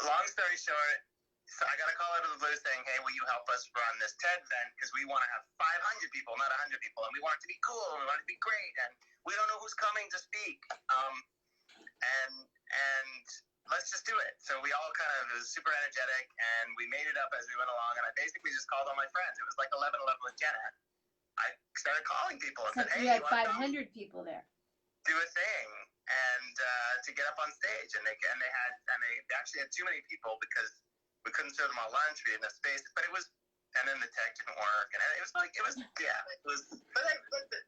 long story short, so I got a call out of the blue saying, hey, will you help us run this TED event? Because we want to have 500 people, not 100 people. And we want it to be cool. And we want it to be great. And we don't know who's coming to speak. And let's just do it. So we all kind of, it was super energetic. And we made it up as we went along. And I basically just called all my friends. It was like 11:11 with Jenna. I started calling people and said, hey, you had 500 people there. Do a thing. And to get up on stage. And they actually had too many people because we couldn't serve them all lunch. We didn't have space, but it was, and then the tech didn't work, and it was.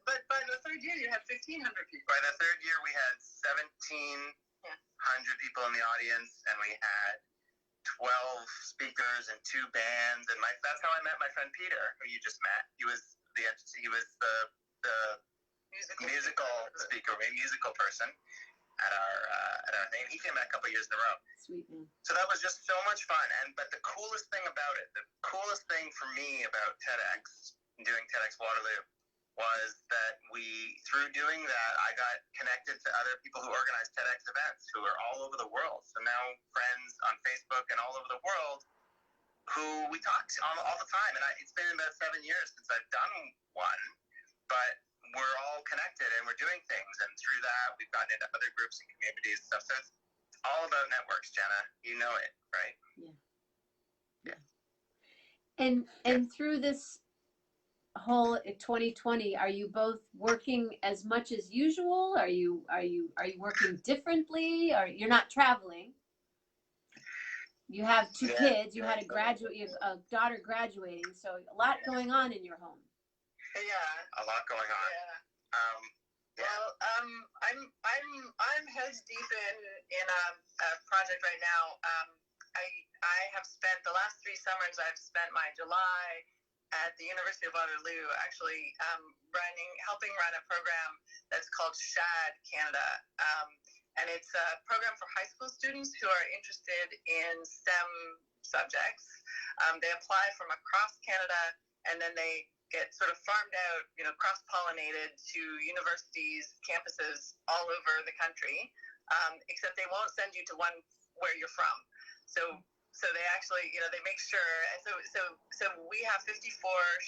But by the third year, you had 1,500 people. By the third year, we had 1,700 100 people in the audience, and we had 12 speakers and 2 bands, and that's how I met my friend Peter, who you just met. He was the musical speaker, musical person at our thing. He came back a couple years in a row. Sweet man. So that was just so much fun. But the coolest thing about it, the coolest thing for me about TEDx, doing TEDx Waterloo, was that through doing that, I got connected to other people who organize TEDx events who are all over the world. So now friends on Facebook and all over the world who we talk to all the time. And it's been about 7 years since I've done one, but we're all connected and we're doing things. And through that, we've gotten into other groups and communities and stuff. So it's all about networks, Jenna. You know it, right? Yeah. And through this whole 2020, are you both working as much as usual? Are you working differently? Or you're not traveling? You have 2 kids. You had a daughter graduating, so a lot going on in your home. Yeah, A lot going on. yeah. Well, I'm heads deep in a project right now. I have spent the last 3 summers. I've spent my July at the University of Waterloo, actually helping run a program that's called SHAD Canada, and it's a program for high school students who are interested in STEM subjects. They apply from across Canada, and then they get sort of farmed out, cross-pollinated to universities, campuses all over the country, except they won't send you to one where you're from. So they actually, they make sure, and so we have 54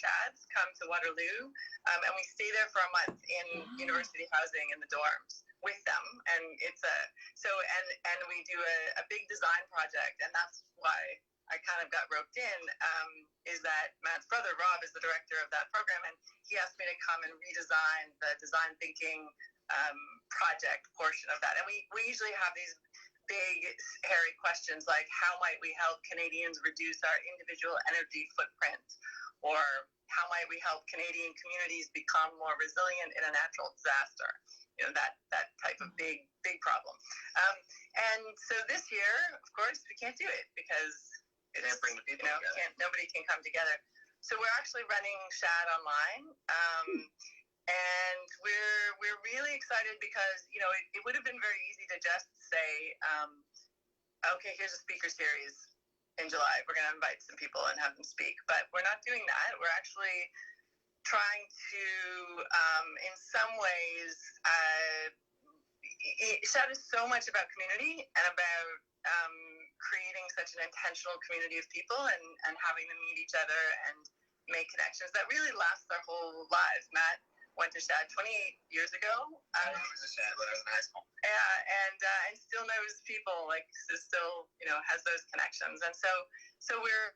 SHADs come to Waterloo, and we stay there for a month in university housing in the dorms with them, and and we do a big design project, and that's why I kind of got roped in, is that Matt's brother, Rob, is the director of that program, and he asked me to come and redesign the design thinking project portion of that. And we usually have these big, hairy questions like, how might we help Canadians reduce our individual energy footprint? Or how might we help Canadian communities become more resilient in a natural disaster? That type of big problem. And so this year, of course, we can't do it because Bring the people together. Nobody can come together. So we're actually running SHAD online. And we're really excited because, it would have been very easy to just say, okay, here's a speaker series in July. We're going to invite some people and have them speak. But we're not doing that. We're actually trying to, in some ways, SHAD is so much about community and about creating such an intentional community of people and having them meet each other and make connections that really last their whole lives. Matt went to SHAD 28 years ago. I was a SHAD when I was in high school. Yeah, and still knows people, still, has those connections. And so we're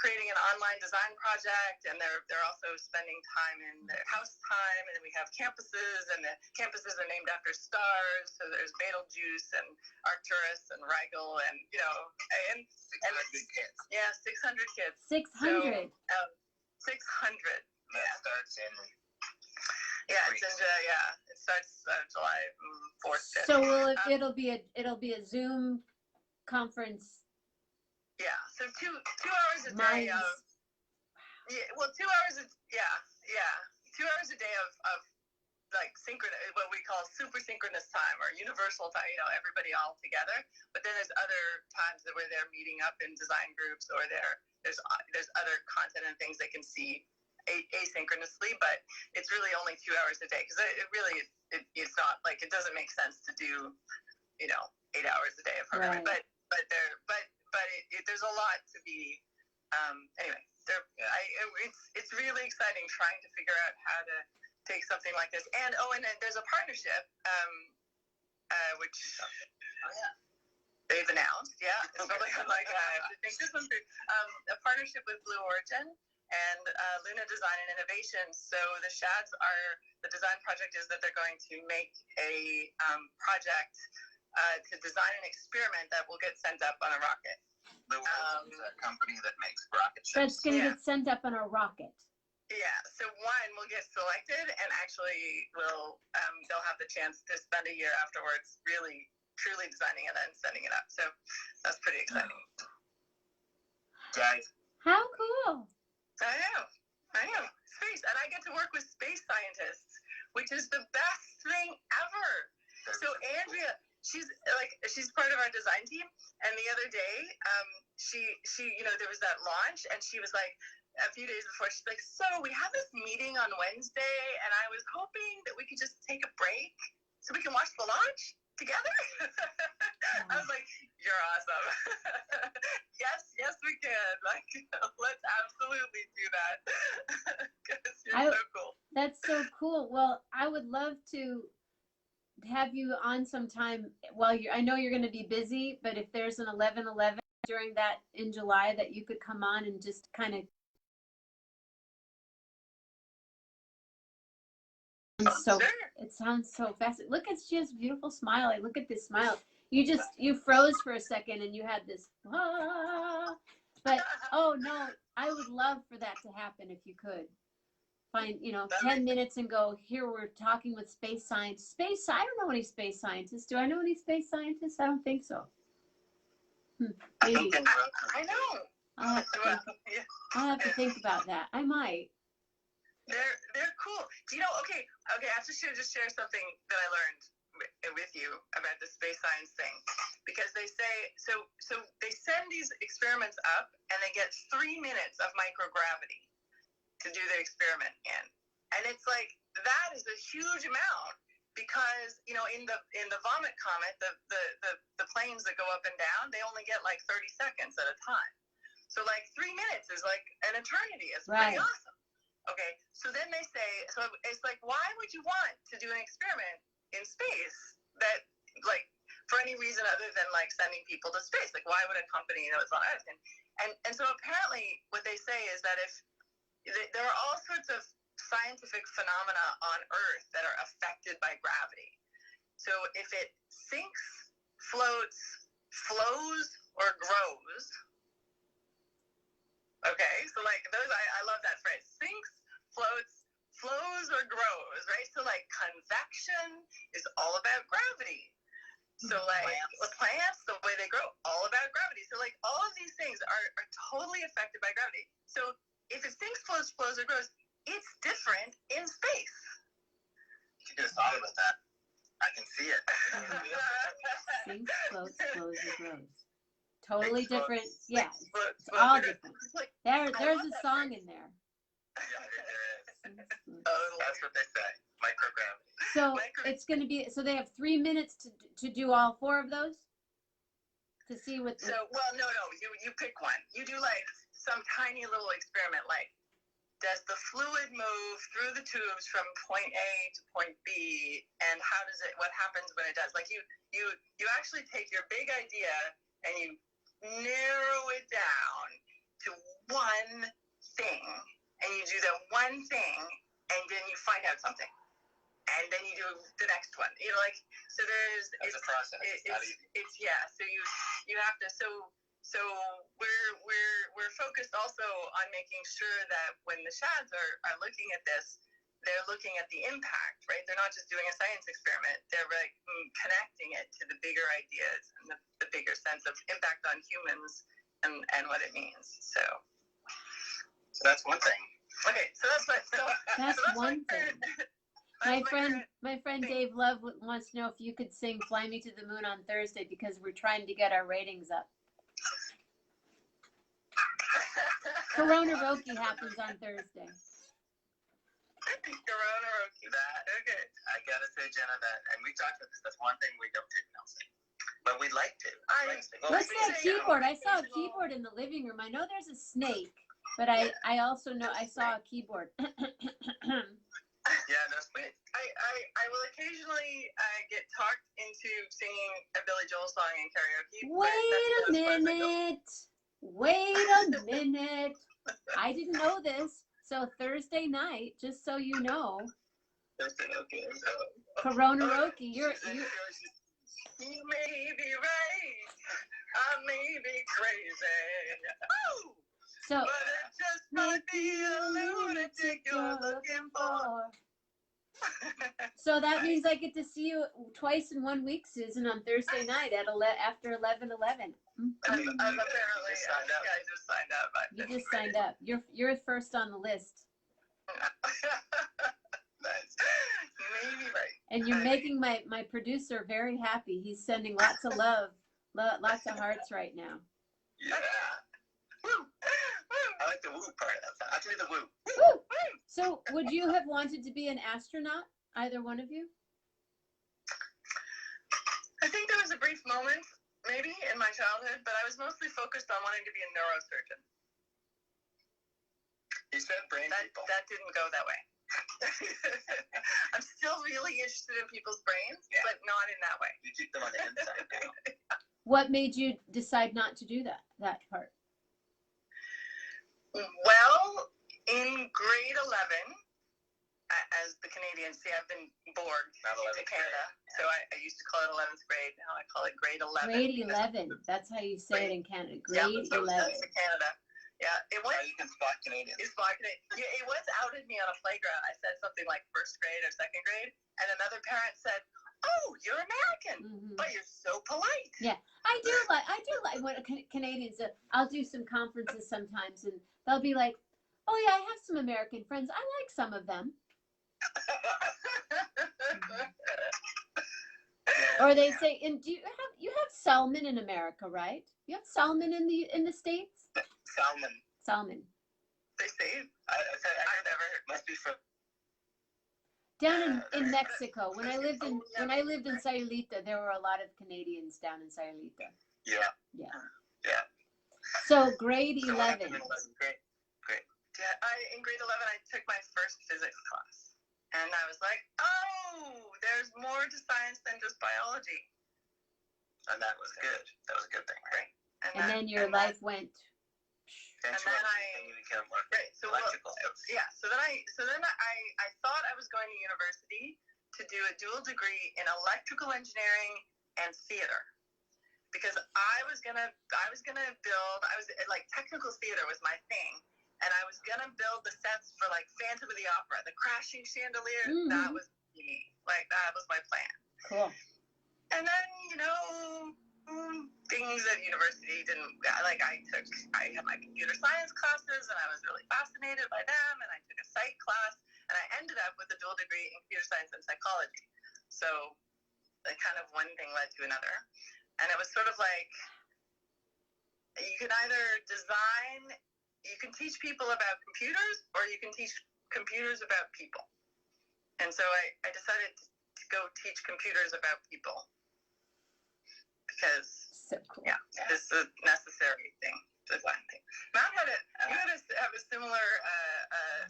creating an online design project, and they're also spending time in their house time, and then we have campuses, and the campuses are named after stars. So there's Betelgeuse and Arcturus and Rigel, and 600 kids. Yeah, 600 kids. 600. So, 600. That starts in. Yeah, it starts July 4th. 5th. So it'll be a Zoom conference. Yeah, so 2 hours a day of. Yeah, well, 2 hours. 2 hours a day of synchronous, what we call super synchronous time or universal time. Everybody all together. But then there's other times where they're meeting up in design groups, or there's other content and things they can see asynchronously. But it's really only 2 hours a day, because it's not like, it doesn't make sense to do 8 hours a day of programming. Right. But there's a lot to be. Anyway, it's really exciting trying to figure out how to take something like this. And then there's a partnership, which they've announced. Yeah, it's really I have to think this one through. A partnership with Blue Origin and Luna Design and Innovation. So the SHADs the design project is that they're going to make a project to design an experiment that will get sent up on a rocket. Blue Origin is a company that makes rocket ships. That's going to get sent up on a rocket. Yeah, so one will get selected and actually will they'll have the chance to spend a year afterwards really truly designing it and sending it up. So that's pretty exciting. Guys, How cool. I know. Space. And I get to work with space scientists, which is the best thing ever. So Andrea, she's part of our design team, and the other day, she there was that launch, and she was like, a few days before, she's like, so we have this meeting on Wednesday, and I was hoping that we could just take a break so we can watch the launch together. I was like, you're awesome. yes, we can. Like, let's absolutely do that. Because you're so cool. That's so cool. Well, I would love to have you on sometime while I know you're going to be busy, but if there's an 11/11 during that in July that you could come on and just kind of it sounds so fast. Look at she has a beautiful smile. I look at this smile. You froze for a second and you had this but oh no, I would love for that to happen if you could. Find 10 minutes and go, here we're talking with space science. I don't know any space scientists. Do I know any space scientists? I don't think so. Maybe. I know. I'll have to think about that. I might. They're cool. Do you know? Okay. I have to just share something that I learned with you about the space science thing, because they say so they send these experiments up and they get 3 minutes of microgravity to do the experiment in, and it's like that is a huge amount, because in the Vomit Comet, the planes that go up and down, they only get like 30 seconds at a time, so like 3 minutes is like an eternity. It's pretty awesome. Okay, so then they say, so it's like, why would you want to do an experiment in space that, like, for any reason other than, like, sending people to space? Like, why would a company it's on Earth? And so apparently what they say is that if there are all sorts of scientific phenomena on Earth that are affected by gravity. So if it sinks, floats, flows, or grows. Okay, so like those, I love that phrase. Sinks, floats, flows, or grows, right? So like convection is all about gravity. So like plants, the way they grow, all about gravity. So like all of these things are totally affected by gravity. So if it sinks, floats, flows, or grows, it's different in space. You can do a song about that. I can see it. Sinks, floats, flows, or grows. Totally different. Yeah, it's all different. There's a song in there. Yeah, there is. That's what they say. Microgravity. So it's going to be. So they have 3 minutes to do all 4 of those. To see what. So no. You pick one. You do like some tiny little experiment. Like, does the fluid move through the tubes from point A to point B, and what happens when it does? Like you actually take your big idea and you narrow it down to one thing, and you do that one thing, and then you find out something, and then you do the next one. So there's it's a process. It's not easy. So you have to. So we're focused also on making sure that when the Shads are looking at this, they're looking at the impact, right? They're not just doing a science experiment. They're like connecting it to the bigger ideas and the bigger sense of impact on humans and what it means. So that's one thing. Okay, so that's one thing. My friend Dave Love wants to know if you could sing "Fly Me to the Moon" on Thursday, because we're trying to get our ratings up. Corona Roki happens on Thursday. Okay. I gotta say, Jenna, and we talked about this. That's one thing we don't do, Nelson. But we'd like to. What's that keyboard? I saw a keyboard in the living room. I know there's a snake, but I also know I saw a keyboard. Yeah, no snake. I will occasionally get talked into singing a Billy Joel song in karaoke. Wait a minute. I didn't know this. So Thursday night, just so you know, Corona Roki, you may be right, I may be crazy, but it just might be a lunatic you're looking for. So that means I get to see you twice in 1 week, Susan, on Thursday night at after 11:11. Apparently, I just signed up. You just signed up. You're first on the list. Nice. Maybe right. And you're making my producer very happy. He's sending lots of love, lots of hearts right now. Yeah. Woo. I like the woo part. Actually, the woo. Woo! So, would you have wanted to be an astronaut, either one of you? I think there was a brief moment, maybe, in my childhood, but I was mostly focused on wanting to be a neurosurgeon. You said brain people. That didn't go that way. I'm still really interested in people's brains, but not in that way. You keep them on the inside now. What made you decide not to do that part? Well, in grade 11, as the Canadians see, I've been Borged to Canada. So I used to call it 11th grade. Now I call it grade 11. Grade 11. That's how you say it in Canada. Grade 11. That's Canada. Yeah, it was. You can spot Canadians. Yeah, it once outed me on a playground. I said something like first grade or second grade, and another parent said, "Oh, you're American, but you're so polite." Yeah, I do like when Canadians. I'll do some conferences sometimes, and they'll be like, "Oh yeah, I have some American friends. I like some of them." Or they say, "And do you have salmon in America, right? You have salmon in the States?" Salmon. They say. I've never heard. Must be from. Down in Mexico, when I lived in Sayulita, there were a lot of Canadians down in Sayulita. Yeah. So grade 11. Great. Yeah, in grade 11, I took my first physics class, and I was like, "Oh, there's more to science than just biology," and that was good. That was a good thing, right? And then your life went. And then you became electrical. So then I thought I was going to university to do a dual degree in electrical engineering and theater, because I was gonna build. Technical theater was my thing, and I was gonna build the sets for like Phantom of the Opera, the crashing chandelier. Mm-hmm. That was me. That was my plan. Cool. And then things at university didn't I had my computer science classes, and I was really fascinated by them, and I took a psych class, and I ended up with a dual degree in computer science and psychology. So kind of one thing led to another, and it was sort of like you can either you can teach people about computers, or you can teach computers about people. And so I decided to go teach computers about people, because so cool. This is a necessary thing, design thing. Matt you had a similar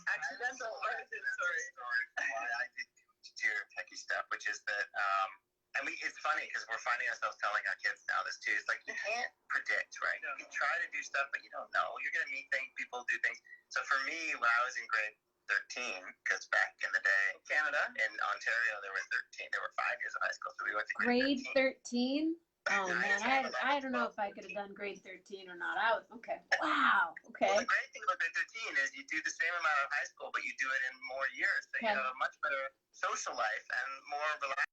accidental origin story. Why I did your techie stuff, which is that, it's funny because we're finding ourselves telling our kids now this too. It's like you can't predict, right? You can try to do stuff, but you don't know. You're going to meet things, people do things. So for me, when I was in grade 13, because back in the day, Canada, in Ontario, there were 5 years of high school, so we went to grade 13. Oh man, I don't know if I could have done grade 13 or not. Okay. Wow. Okay. Well, the great thing about grade 13 is you do the same amount of high school, but you do it in more years, so you have a much better social life and more relaxed.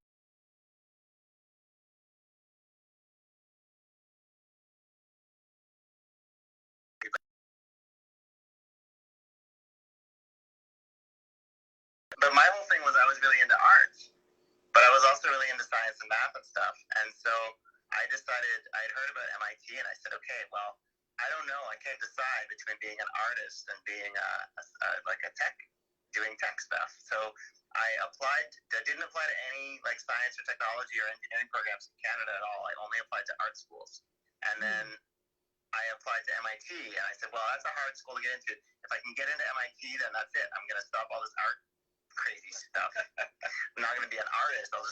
But my whole thing was I was really into arts, but I was also really into science and math and stuff. And so I decided, I had heard about MIT, and I said, okay, well, I don't know. I can't decide between being an artist and being a tech, doing tech stuff. So I didn't apply to any science or technology or engineering programs in Canada at all. I only applied to art schools. And then I applied to MIT, and I said, well, that's a hard school to get into. If I can get into MIT, then that's it. I'm going to stop all this art crazy stuff. I'm not going to be an artist. I'll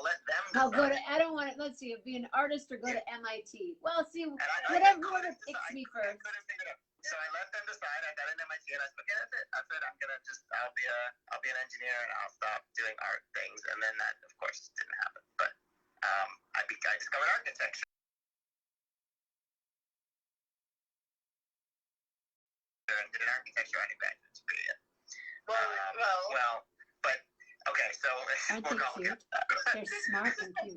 let them decide. I'll go to, I don't want to, let's see, be an artist or go to MIT. Well, see, whatever picks me first. So I let them decide. I got into MIT, and I said, okay, that's it. I'll be an engineer, and I'll stop doing art things. And then that, of course, didn't happen. But I discovered architecture. And did an art architecture undergraduate degree. Well, But okay, so Aren't they cute? They're smart and cute.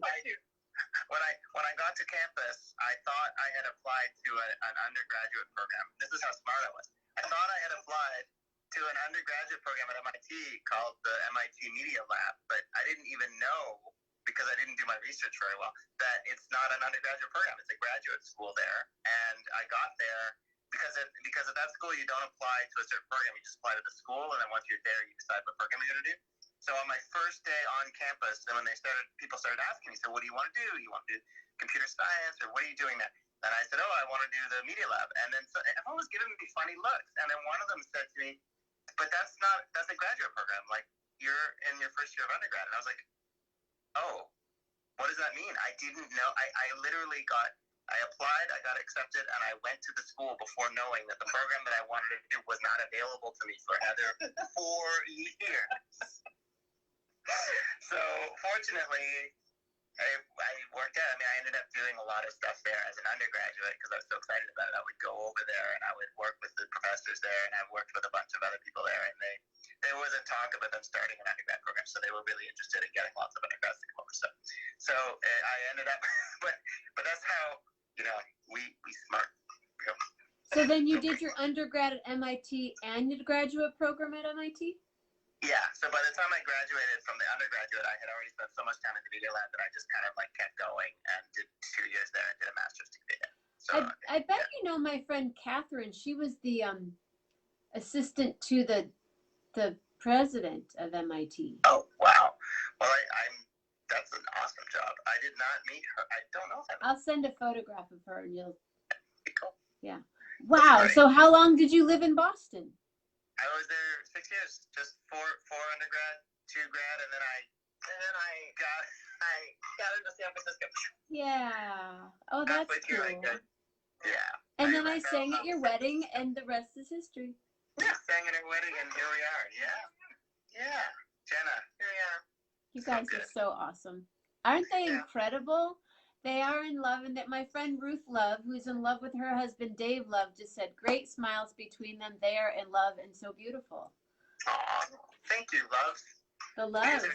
When I got to campus, I thought I had applied to an undergraduate program. This is how smart I was. I thought I had applied to an undergraduate program at MIT called the MIT Media Lab, but I didn't even know, because I didn't do my research very well, that it's not an undergraduate program. It's a graduate school there. And I got there because at that school you don't apply to a certain program. You just apply to the school, and then once you're there, you decide what program you're going to do. So on my first day on campus, and when people started asking me, so what do you want to do? You want to do computer science, or what are you doing there? And I said, I want to do the media lab. And then everyone was giving me funny looks. And then one of them said to me, but that's a graduate program. Like, you're in your first year of undergrad. And I was like, oh, what does that mean? I didn't know. I literally I applied, I got accepted, and I went to the school before knowing that the program that I wanted to do was not available to me for another 4 years. So fortunately, I worked out. I mean, I ended up doing a lot of stuff there as an undergraduate because I was so excited about it. I would go over there and I would work with the professors there, and I worked with a bunch of other people there. And there was a talk about them starting an undergrad program, so they were really interested in getting lots of undergrads to come over. So I ended up, but that's how we smart. So then you did your undergrad at MIT and your graduate program at MIT? Yeah, so by the time I graduated from the undergraduate, I had already spent so much time in the media lab that I just kind of kept going and did 2 years there and did a master's degree there. So, I bet you know my friend Catherine. She was the assistant to the president of MIT. Oh, wow. Well, that's an awesome job. I did not meet her. I don't know if I'll send a photograph of her and you'll. Cool. Yeah. Wow. So how long did you live in Boston? I was there 6 years, just four undergrad, 2 grad, and then I got into San Francisco. Yeah. Oh, that's cool. Yeah. And then I sang at your wedding, and the rest is history. Yeah, sang at her wedding, and here we are. Yeah. Jenna, here we are. You guys are so awesome. Aren't they incredible? They are in love, and that my friend Ruth Love, who's in love with her husband Dave Love, just said, great smiles between them. They are in love and so beautiful. Aw, thank you, Love. The Loves,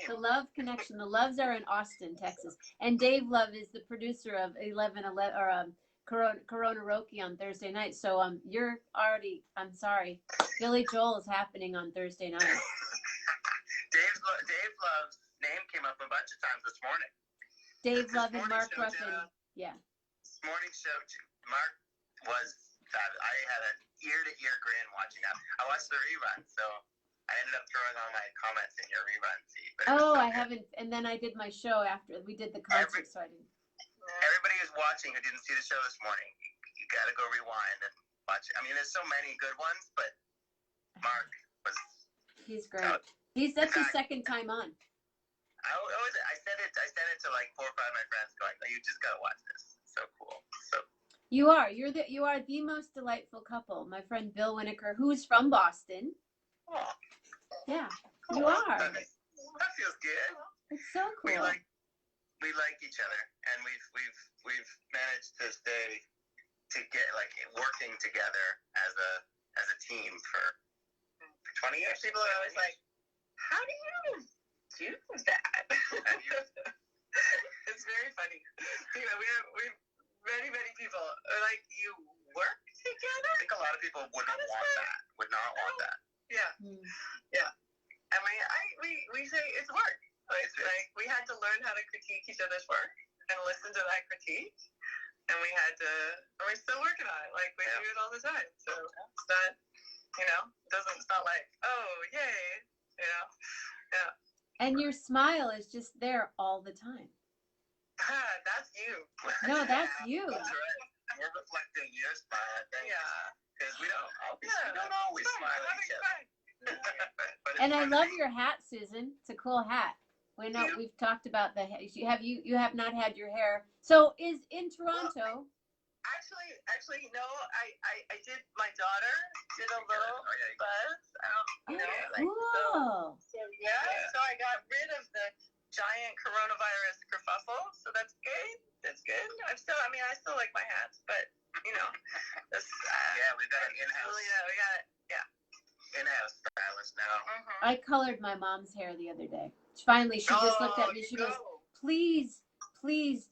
the Love Connection. The Loves are in Austin, Texas, and Dave Love is the producer of 11 or Corona Roki on Thursday night. So you're already. I'm sorry, Billy Joel is happening on Thursday night. Dave Love's name came up a bunch of times this morning. Dave Love and Mark Ruffin. Yeah. This morning show, Mark was. I had an ear-to-ear grin watching that. I watched the rerun, so I ended up throwing all my comments in your rerun feed. I haven't. And then I did my show after we did the concert, so I didn't. Everybody who's watching who didn't see the show this morning, you got to go rewind and watch it. I mean, there's so many good ones, but Mark was. He's great. That's his second time on. I sent it to 4 or 5 of my friends going, you just got to watch this. So cool. So. You are the most delightful couple. My friend Bill Winokur, who's from Boston. Oh. Yeah, cool. You are. That feels good. It's so cool. We like each other, and we've managed to stay working together as a team for 20 years. People are always like, how do you do that? It's very funny. We many people are like, you work together? I think a lot of people would not want that. Yeah. Yeah. And we say it's work. Like we had to learn how to critique each other's work and listen to that critique. And we're still working on it. Like we do it all the time. So it's not, it's not like, oh, yay, Yeah. And your smile is just there all the time. That's you. No, that's you. That's right. We're reflecting your smile. Because we don't always smile at each other. And I love your hat, Susan. It's a cool hat. We've talked about the hair. You have not had your hair. So is in Toronto. Actually, no. I did. My daughter did a little buzz. Cool. So I got rid of the giant coronavirus kerfuffle. So that's good. I still like my hats, but we've got an in-house. We got in-house stylist now. Mm-hmm. I colored my mom's hair the other day. Finally, she just looked at me. She goes, please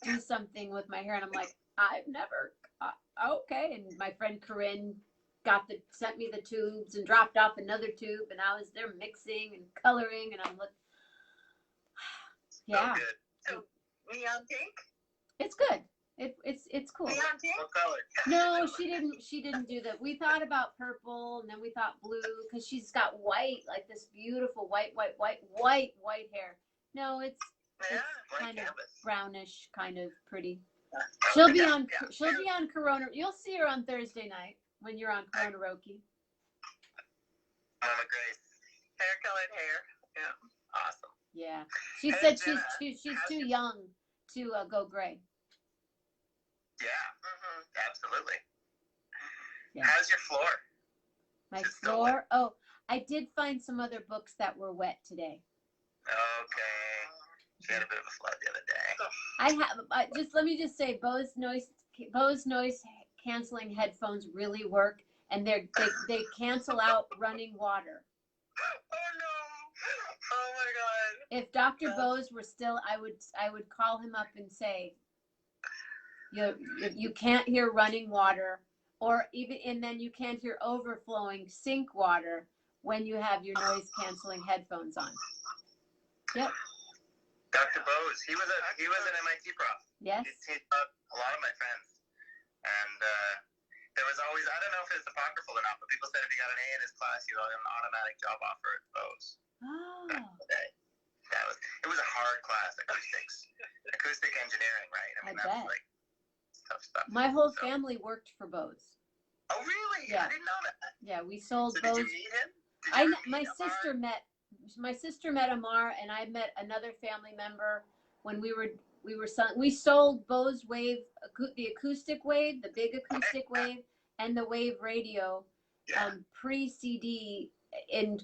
do something with my hair. And I'm like, I've never, okay. And my friend Corinne sent me the tubes and dropped off another tube. And I was there mixing and coloring. And I'm like, yeah. So good. So, neon pink? It's good. It's cool. Neon pink? What color? No, she didn't do that. We thought about purple, and then we thought blue, because she's got white, like this beautiful white hair. No, it's kind of brownish, kind of pretty. She'll be on Corona. You'll see her on Thursday night when you're on Corona Roki. Mama Grace. Hair-colored hair. Yeah. Awesome. Yeah, she Hey, said Jenna, she's too young to go gray. Yeah, absolutely. Yeah. How's your floor? My Just go floor. Oh, I did find some other books that were wet today. Okay. She had a bit of a flood the other day. Let me just say, Bose noise canceling headphones really work, and they cancel out running water. Oh no! Oh my god! If Dr. Bose were still, I would call him up and say, you can't hear running water, and then you can't hear overflowing sink water when you have your noise canceling headphones on. Yep. Dr. Bose, he was an MIT prof. Yes. He taught a lot of my friends, and there was always, I don't know if it's apocryphal or not, but people said if he got an A in his class, he got an automatic job offer at Bose. Oh. Back in the day. It was a hard class, acoustic engineering, right? I mean, that's bet. like tough stuff. My whole family worked for Bose. Oh really? Yeah. I didn't know that. Yeah, we sold So Bose. did you meet him? My sister met Amar, and I met another family member when we sold Bose Wave, the acoustic wave, the big acoustic wave, and the wave radio, pre-CD in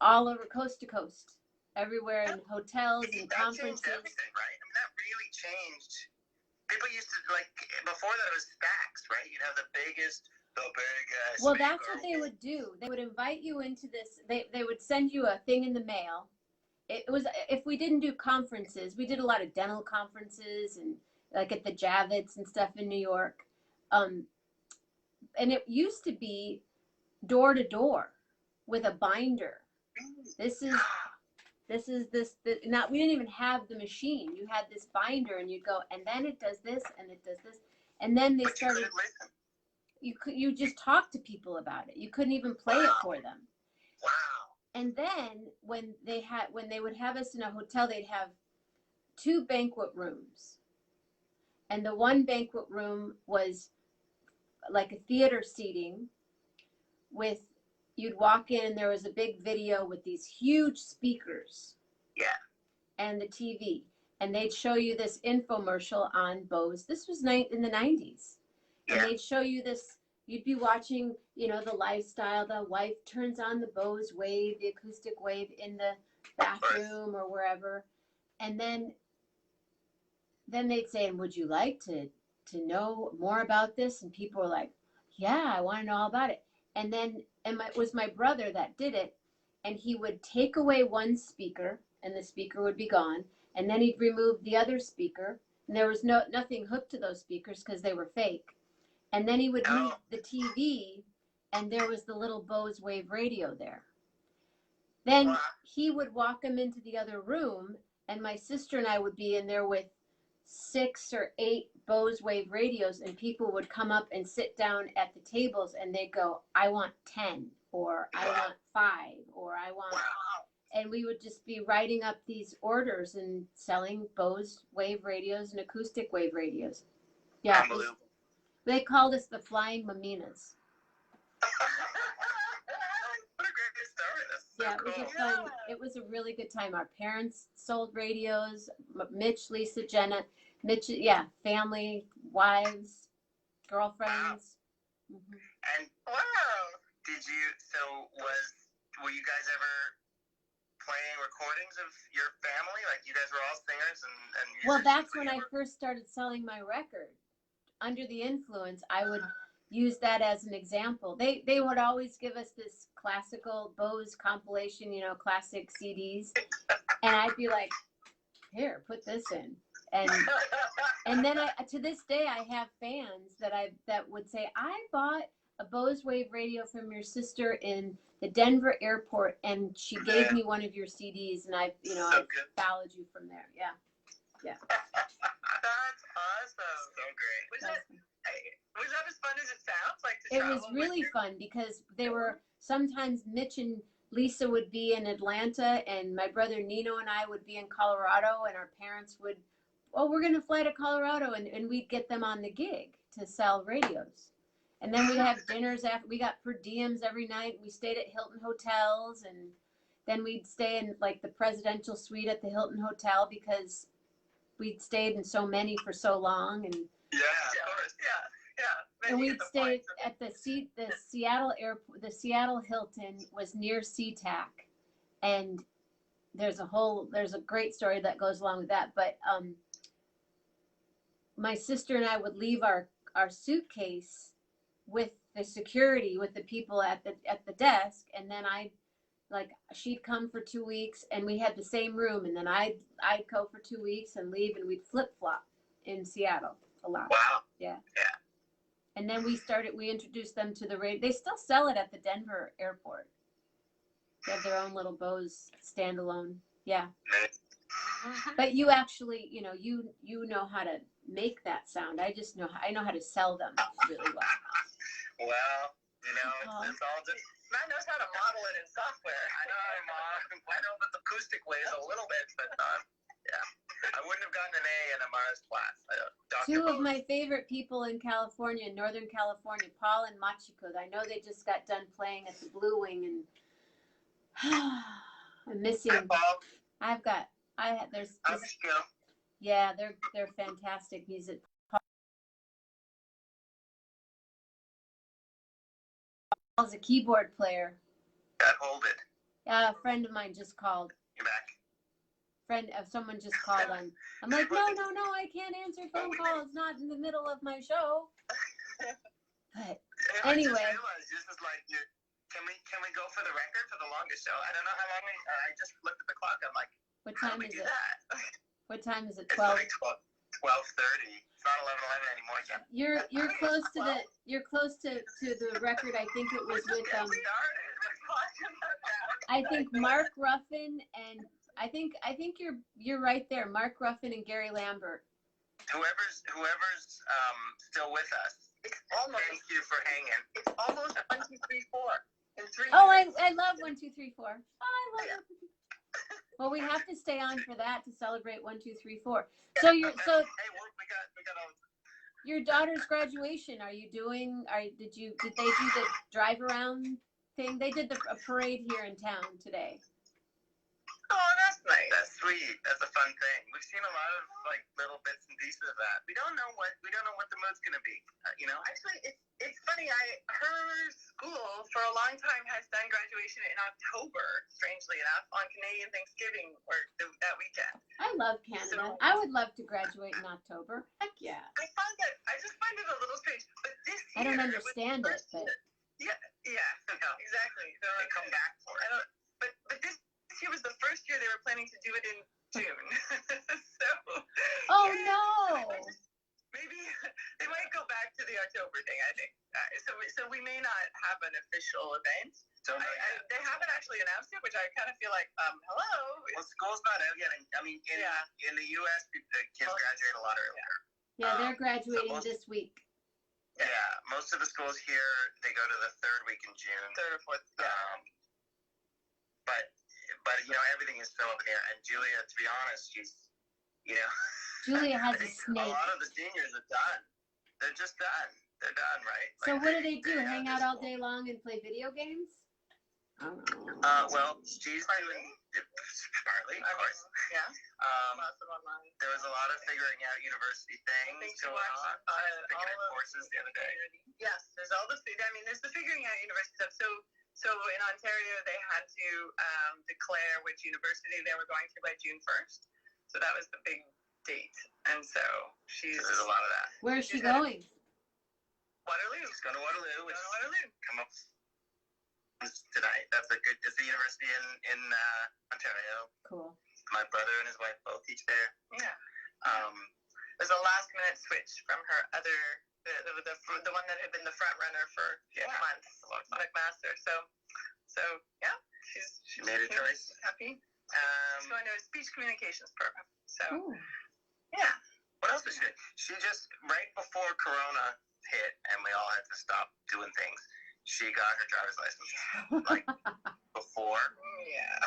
all over coast to coast, everywhere in hotels and conferences. Changed everything, right? I mean, that really changed. People used to, like, before that it was stacks, right? You'd have the big Well, that's what they would do. They would invite you into this. They would send you a thing in the mail. It was, if we didn't do conferences, we did a lot of dental conferences and like at the Javits and stuff in New York. And it used to be door to door with a binder. Now we didn't even have the machine. You had this binder and you'd go, and then it does this and it does this. And then they started, you just talk to people about it. You couldn't even play it for them. Wow. And then when they would have us in a hotel, they'd have 2 banquet rooms. And the one banquet room was like a theater seating you'd walk in and there was a big video with these huge speakers. Yeah. And the TV. And they'd show you this infomercial on Bose. This was in the 90s. And they'd show you this. You'd be watching, the lifestyle. The wife turns on the Bose Wave, the acoustic wave in the bathroom or wherever. And then they'd say, and would you like to know more about this? And people were like, yeah, I want to know all about it. And then, it was my brother that did it. And he would take away one speaker and the speaker would be gone. And then he'd remove the other speaker. And there was nothing hooked to those speakers because they were fake. And then he would move the TV, and there was the little Bose Wave radio there. Then he would walk him into the other room, and my sister and I would be in there with 6 or 8 Bose Wave radios, and people would come up and sit down at the tables, and they'd go, I want 10, or I want 5, or I want... And we would just be writing up these orders and selling Bose Wave radios and acoustic wave radios. Yeah. They called us the Flying Maminas. What a great story. That's so Yeah, it cool. was fun. It was a really good time. Our parents sold radios. Mitch, Lisa, Jenna, family, wives, girlfriends. Wow. And were you guys ever playing recordings of your family? Like, you guys were all singers and musicians? Well, that's when I first started selling my record. Under the Influence, I would use that as an example. They would always give us this classical Bose compilation, classic CDs, and I'd be like, here, put this in. And then to this day I have fans that would say, I bought a Bose Wave radio from your sister in the Denver airport, and she gave me one of your CDs, and I followed you from there. Yeah. That's awesome. So great. Was that as fun as it sounds? Like to It travel was really with fun because they were sometimes Mitch and Lisa would be in Atlanta, and my brother Nino and I would be in Colorado, and our parents would, we're going to fly to Colorado, and we'd get them on the gig to sell radios. And then we'd have dinners after. We got per diems every night. We stayed at Hilton hotels, and then we'd stay in like the presidential suite at the Hilton Hotel because we'd stayed in so many for so long. And Yeah, of course. Yeah. and we'd stay at the Seattle airport. The Seattle Hilton was near SeaTac, and there's a great story that goes along with that. But my sister and I would leave our suitcase with the security, with the people at the desk, and then she'd come for 2 weeks, and we had the same room, and then I'd go for 2 weeks and leave, and we'd flip flop in Seattle a lot. Wow. Yeah. Yeah. And then we introduced them to the radio. They still sell it at the Denver airport. They have their own little Bose standalone. Yeah. But you actually, you know how to make that sound. I know how to sell them really well. Well, it's all just. Matt knows how to model it in software. I know but the acoustic ways a little bit, but yeah. I wouldn't have gotten an A in Amara's class. Two of my favorite people in California, in Northern California, Paul and Machiko. I know they just got done playing at the Blue Wing, and I'm missing. Hi, Paul. There's I'm just, Skill. yeah, they're fantastic music. Paul's a keyboard player. Got hold it. A friend of mine just called. You're back. Someone just called on. I'm like, no, I can't answer phone calls. Not in the middle of my show. But anyway. I just realized this is like, can we go for the record for the longest show? I don't know how long I just looked at the clock. I'm like, what how time do we is do it? that? What time is it? It's 12. like 12:30. It's not 11:11 anymore yet. You're close to the record. I think it was with I think Mark Ruffin, and I think you're right there. Mark Ruffin and Gary Lambert. Whoever's still with us. It's almost. Thank you for hanging. It's almost 1, 2, 3, 4 in 3 Oh, minutes. I love 1, 2, 3, 4. Oh, I love it. Well, we have to stay on for that to celebrate 1, 2, 3, 4. So Hey, we got all. Your daughter's graduation. Did they do the drive around thing? They did a parade here in town today. Oh, that's nice. That's sweet. That's a fun thing. We've seen a lot of like little bits and pieces of that. We don't know what the mood's gonna be. Actually, it's funny. Her school for a long time has done graduation in October. Strangely enough, on Canadian Thanksgiving or that weekend. I love Canada. I would love to graduate in October. Heck yeah. I just find it a little strange. But this year, I don't understand it, but yeah, no, exactly. So They come back for it. But this year was the first year they were planning to do it in June. Oh yeah, no. Maybe they might go back to the October thing. I think so. We may not have an official event. So they haven't actually announced it, which I kind of feel like, hello. Well, school's not out yet. I mean, in the U.S., the kids graduate a lot earlier. Yeah, they're graduating this week. Yeah, most of the schools here, they go to the third week in June. Third or fourth. But everything is still up in the air. And Julia, to be honest, she's, Julia has a a snake. lot of the seniors are done. They're just done. They're done, right? So Like, what do they do? they Hang have out all this- day long and play video games? I don't know. Well, she's doing partly, of course. Yeah. Lots of online. There was a lot of figuring out university things Things to going watch, on. Picking up courses the other day. Yes, there's all the. There's the figuring out university stuff. So in Ontario, they had to declare which university they were going to by June 1st. So that was the big date, and so So there's a lot of that. Where is she going? Waterloo. She's going to Waterloo, which Waterloo. come up tonight. That's a good. It's a university in Ontario. Cool. My brother and his wife both teach there. Yeah. There's a last minute switch from her other, the one that had been the front runner for months, McMaster. So yeah, she made a choice. She's happy. She's going to a speech communications program. So yeah. What else did she do? She just right before Corona hit and we all had to stop doing things. She got her driver's license like before. Yeah.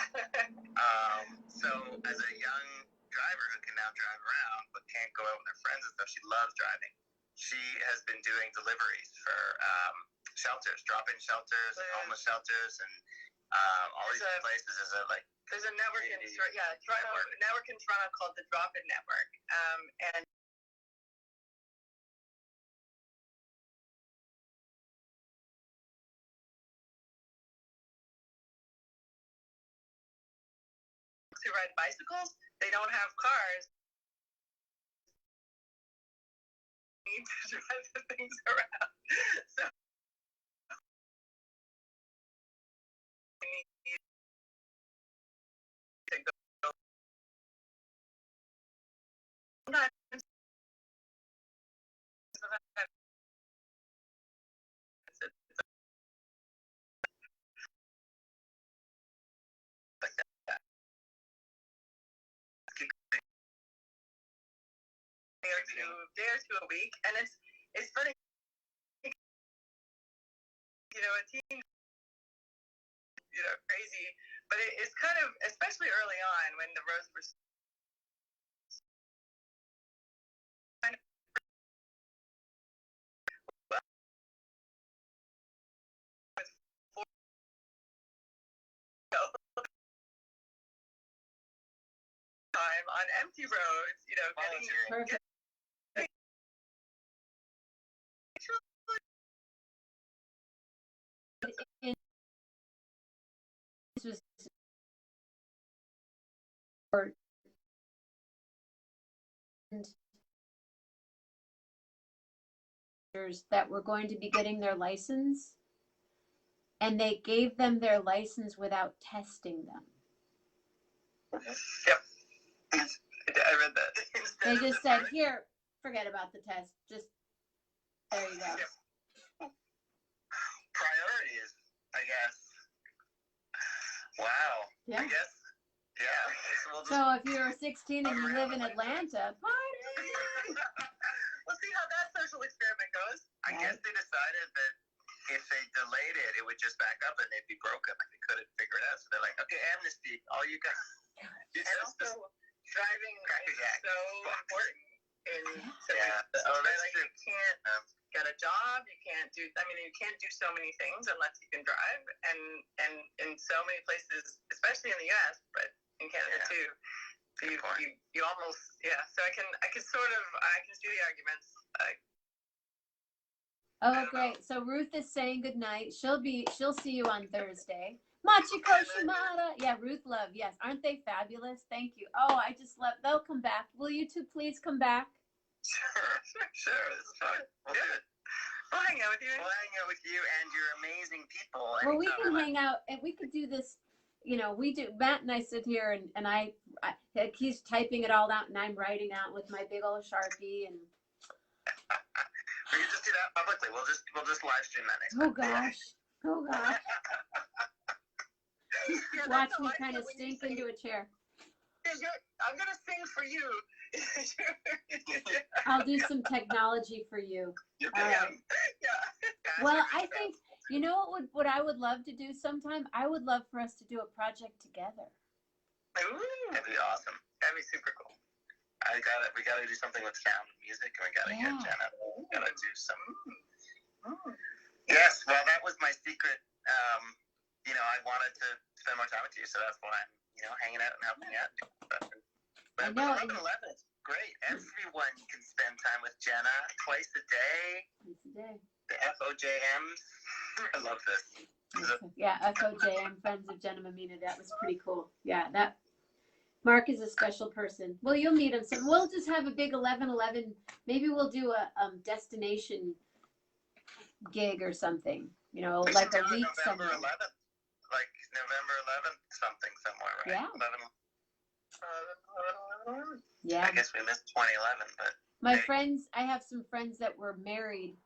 So as a young driver who can now drive around but can't go out with her friends and stuff, she loves driving. She has been doing deliveries for shelters, drop-in shelters, and homeless shelters, and all these places. There's a network in network in Toronto called the Drop-In Network, and who ride bicycles, they don't have cars. They need to drive the things around. So we need to go. Sometimes day or two a week, and it's funny, a teen, crazy, but it's kind of, especially early on when the roads were kind of time on empty roads, Perfect. This was that were going to be getting their license, and they gave them their license without testing them. Yep. I read that. They just said, here, forget about the test. Just, there you go. Yep. Priorities, I guess. Wow. Yeah. I guess. Yeah. So if you're 16 and you live in Atlanta, party! We'll see how that social experiment goes. I guess they decided that if they delayed it, it would just back up and they'd be broken. Like they couldn't figure it out. So they're like, okay, amnesty. All you guys. And also, driving is so important. That's true. You can't get a job. You can't do. You can't do so many things unless you can drive. And in so many places, especially in the U.S., but in Canada too, you almost So I can see the arguments. Great. So Ruth is saying good night. She'll see you on Thursday. Machiko Shimada. Yeah, Ruth Love. Yes. Aren't they fabulous? Thank you. Oh, I just love, they'll come back. Will you two please come back? Sure. This is fun. We'll do it. We'll hang out with you. We'll hang out with you and your amazing people. Well, we can hang out and we could do this. We do. Matt and I sit here and I he's typing it all out and I'm writing out with my big old Sharpie and. We can just do that publicly. We'll just live stream that next time. Oh gosh. Watch me kind of stink into a chair. I'm gonna sing for you. I'll do some technology for you. Yeah. Well, I think what I would love to do sometime. I would love for us to do a project together. Ooh, that'd be awesome. That'd be super cool. We gotta do something with sound and music, and we gotta get Jenna. We gotta do some. Yes, well, that was my secret. I wanted to spend more time with you, so that's why I'm, hanging out and helping you out. But 11 is great. Everyone can spend time with Jenna twice a day. The FOJMs. I love this. Yeah, FOJM, Friends of Jenna Mammina. That was pretty cool. Yeah, Mark is a special person. Well, you'll meet him. So we'll just have a big 11-11. Maybe we'll do a destination gig or something. You know, We like should a do it week November somewhere. 11th, like November 11th, something somewhere, right? Yeah. 11. Yeah. I guess we missed 2011, but My friends, I have some friends that were married,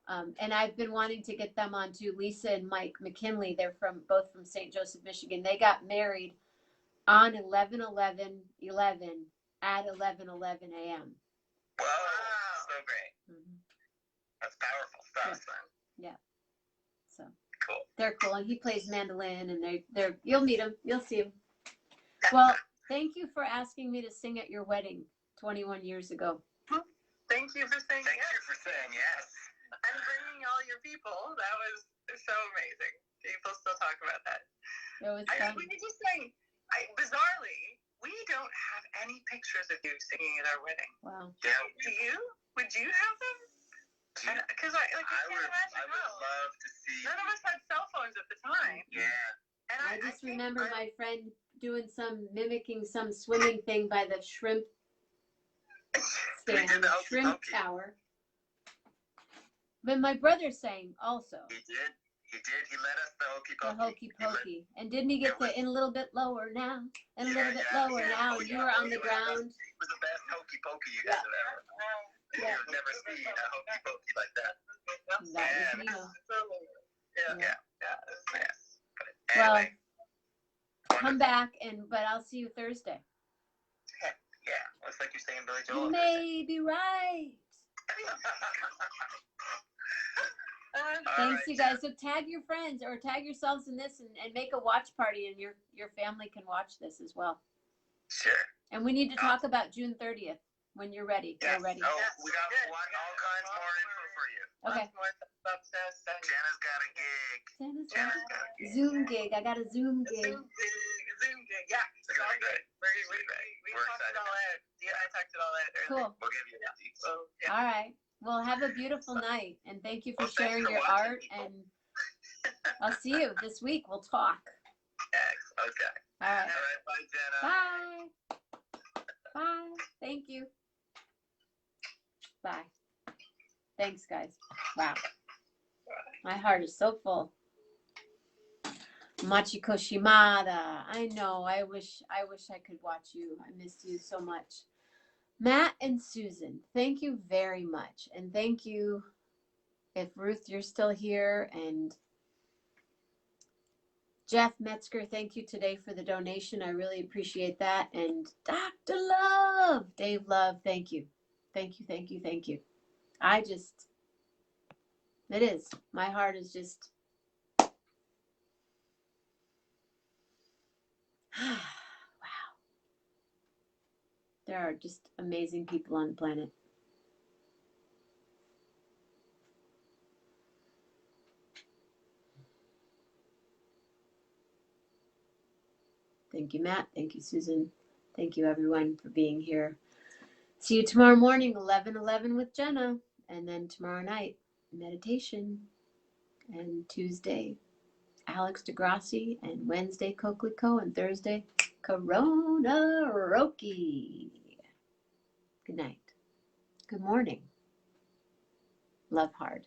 and I've been wanting to get them on too. Lisa and Mike McKinley, they're both from St. Joseph, Michigan. They got married on 11/11/11 at 11:11 a.m. Whoa, so great. Mm-hmm. That's powerful stuff, Yeah. then. Yeah. So Cool. they're cool, and he plays mandolin, and they're you'll meet him, you'll see him. Well, thank you for asking me to sing at your wedding 21 years ago. Thank you for saying Thank yes. you for saying yes. And bringing all your people. That was so amazing. People still talk about that. It was fun. We were just saying, bizarrely, we don't have any pictures of you singing at our wedding. Wow. Yeah. Do you? Would you have them? Because I can't imagine I would love to see. None of us had cell phones at the time. Yeah. And I just remember my friend doing mimicking some swimming thing by the shrimp stand, did the hokey shrimp pokey. tower. But my brother sang also. He did. He led us the hokey The pokey. hokey pokey. And didn't he get in a little bit lower now? And a little bit lower now. Oh, You were on the ground. It was the best hokey pokey you guys have ever. Yeah. You've never seen a hokey pokey like that. That was Nino. Yeah. Yes. Well, Anyway, come back, but I'll see you Thursday. yeah, looks like you're saying Billy Joel. You may be right. Thanks, you guys. So tag your friends or tag yourselves in this and make a watch party, and your family can watch this as well. Sure. And we need to talk about June 30th when you're ready. Yes. We're ready. Oh, we got all kinds more info for you. Okay. Jenna's got a gig. Santa's Jenna's got got a a gig. Zoom gig. I got a Zoom gig. Zoom gig. Yeah. It's gonna be great. We We're talked it excited. all out. Yeah, I talked it all out earlier. Cool. We'll give you the deets. So, yeah. All right. Well, have a beautiful night, and thank you for Well, thanks sharing for your watching, art. people. And I'll see you this week. We'll talk. Okay. All right. All right. Bye, Jenna. Bye. Bye. Thank you. Bye. Thanks, guys. Wow. My heart is so full. Machiko Shimada. I know. I wish I could watch you. I missed you so much. Matt and Susan, thank you very much. And thank you, if Ruth, you're still here. And Jeff Metzger, thank you today for the donation. I really appreciate that. And Dr. Love, Dave Love, thank you. Thank you, thank you, thank you. It is. My heart is just, wow. There are just amazing people on the planet. Thank you, Matt. Thank you, Susan. Thank you, everyone, for being here. See you tomorrow morning, 11:11 with Jenna. And then tomorrow night, meditation. And Tuesday, Alex DeGrassi. And Wednesday, Coquelicot. And Thursday, Corona Roki. Good night. Good morning. Love hard.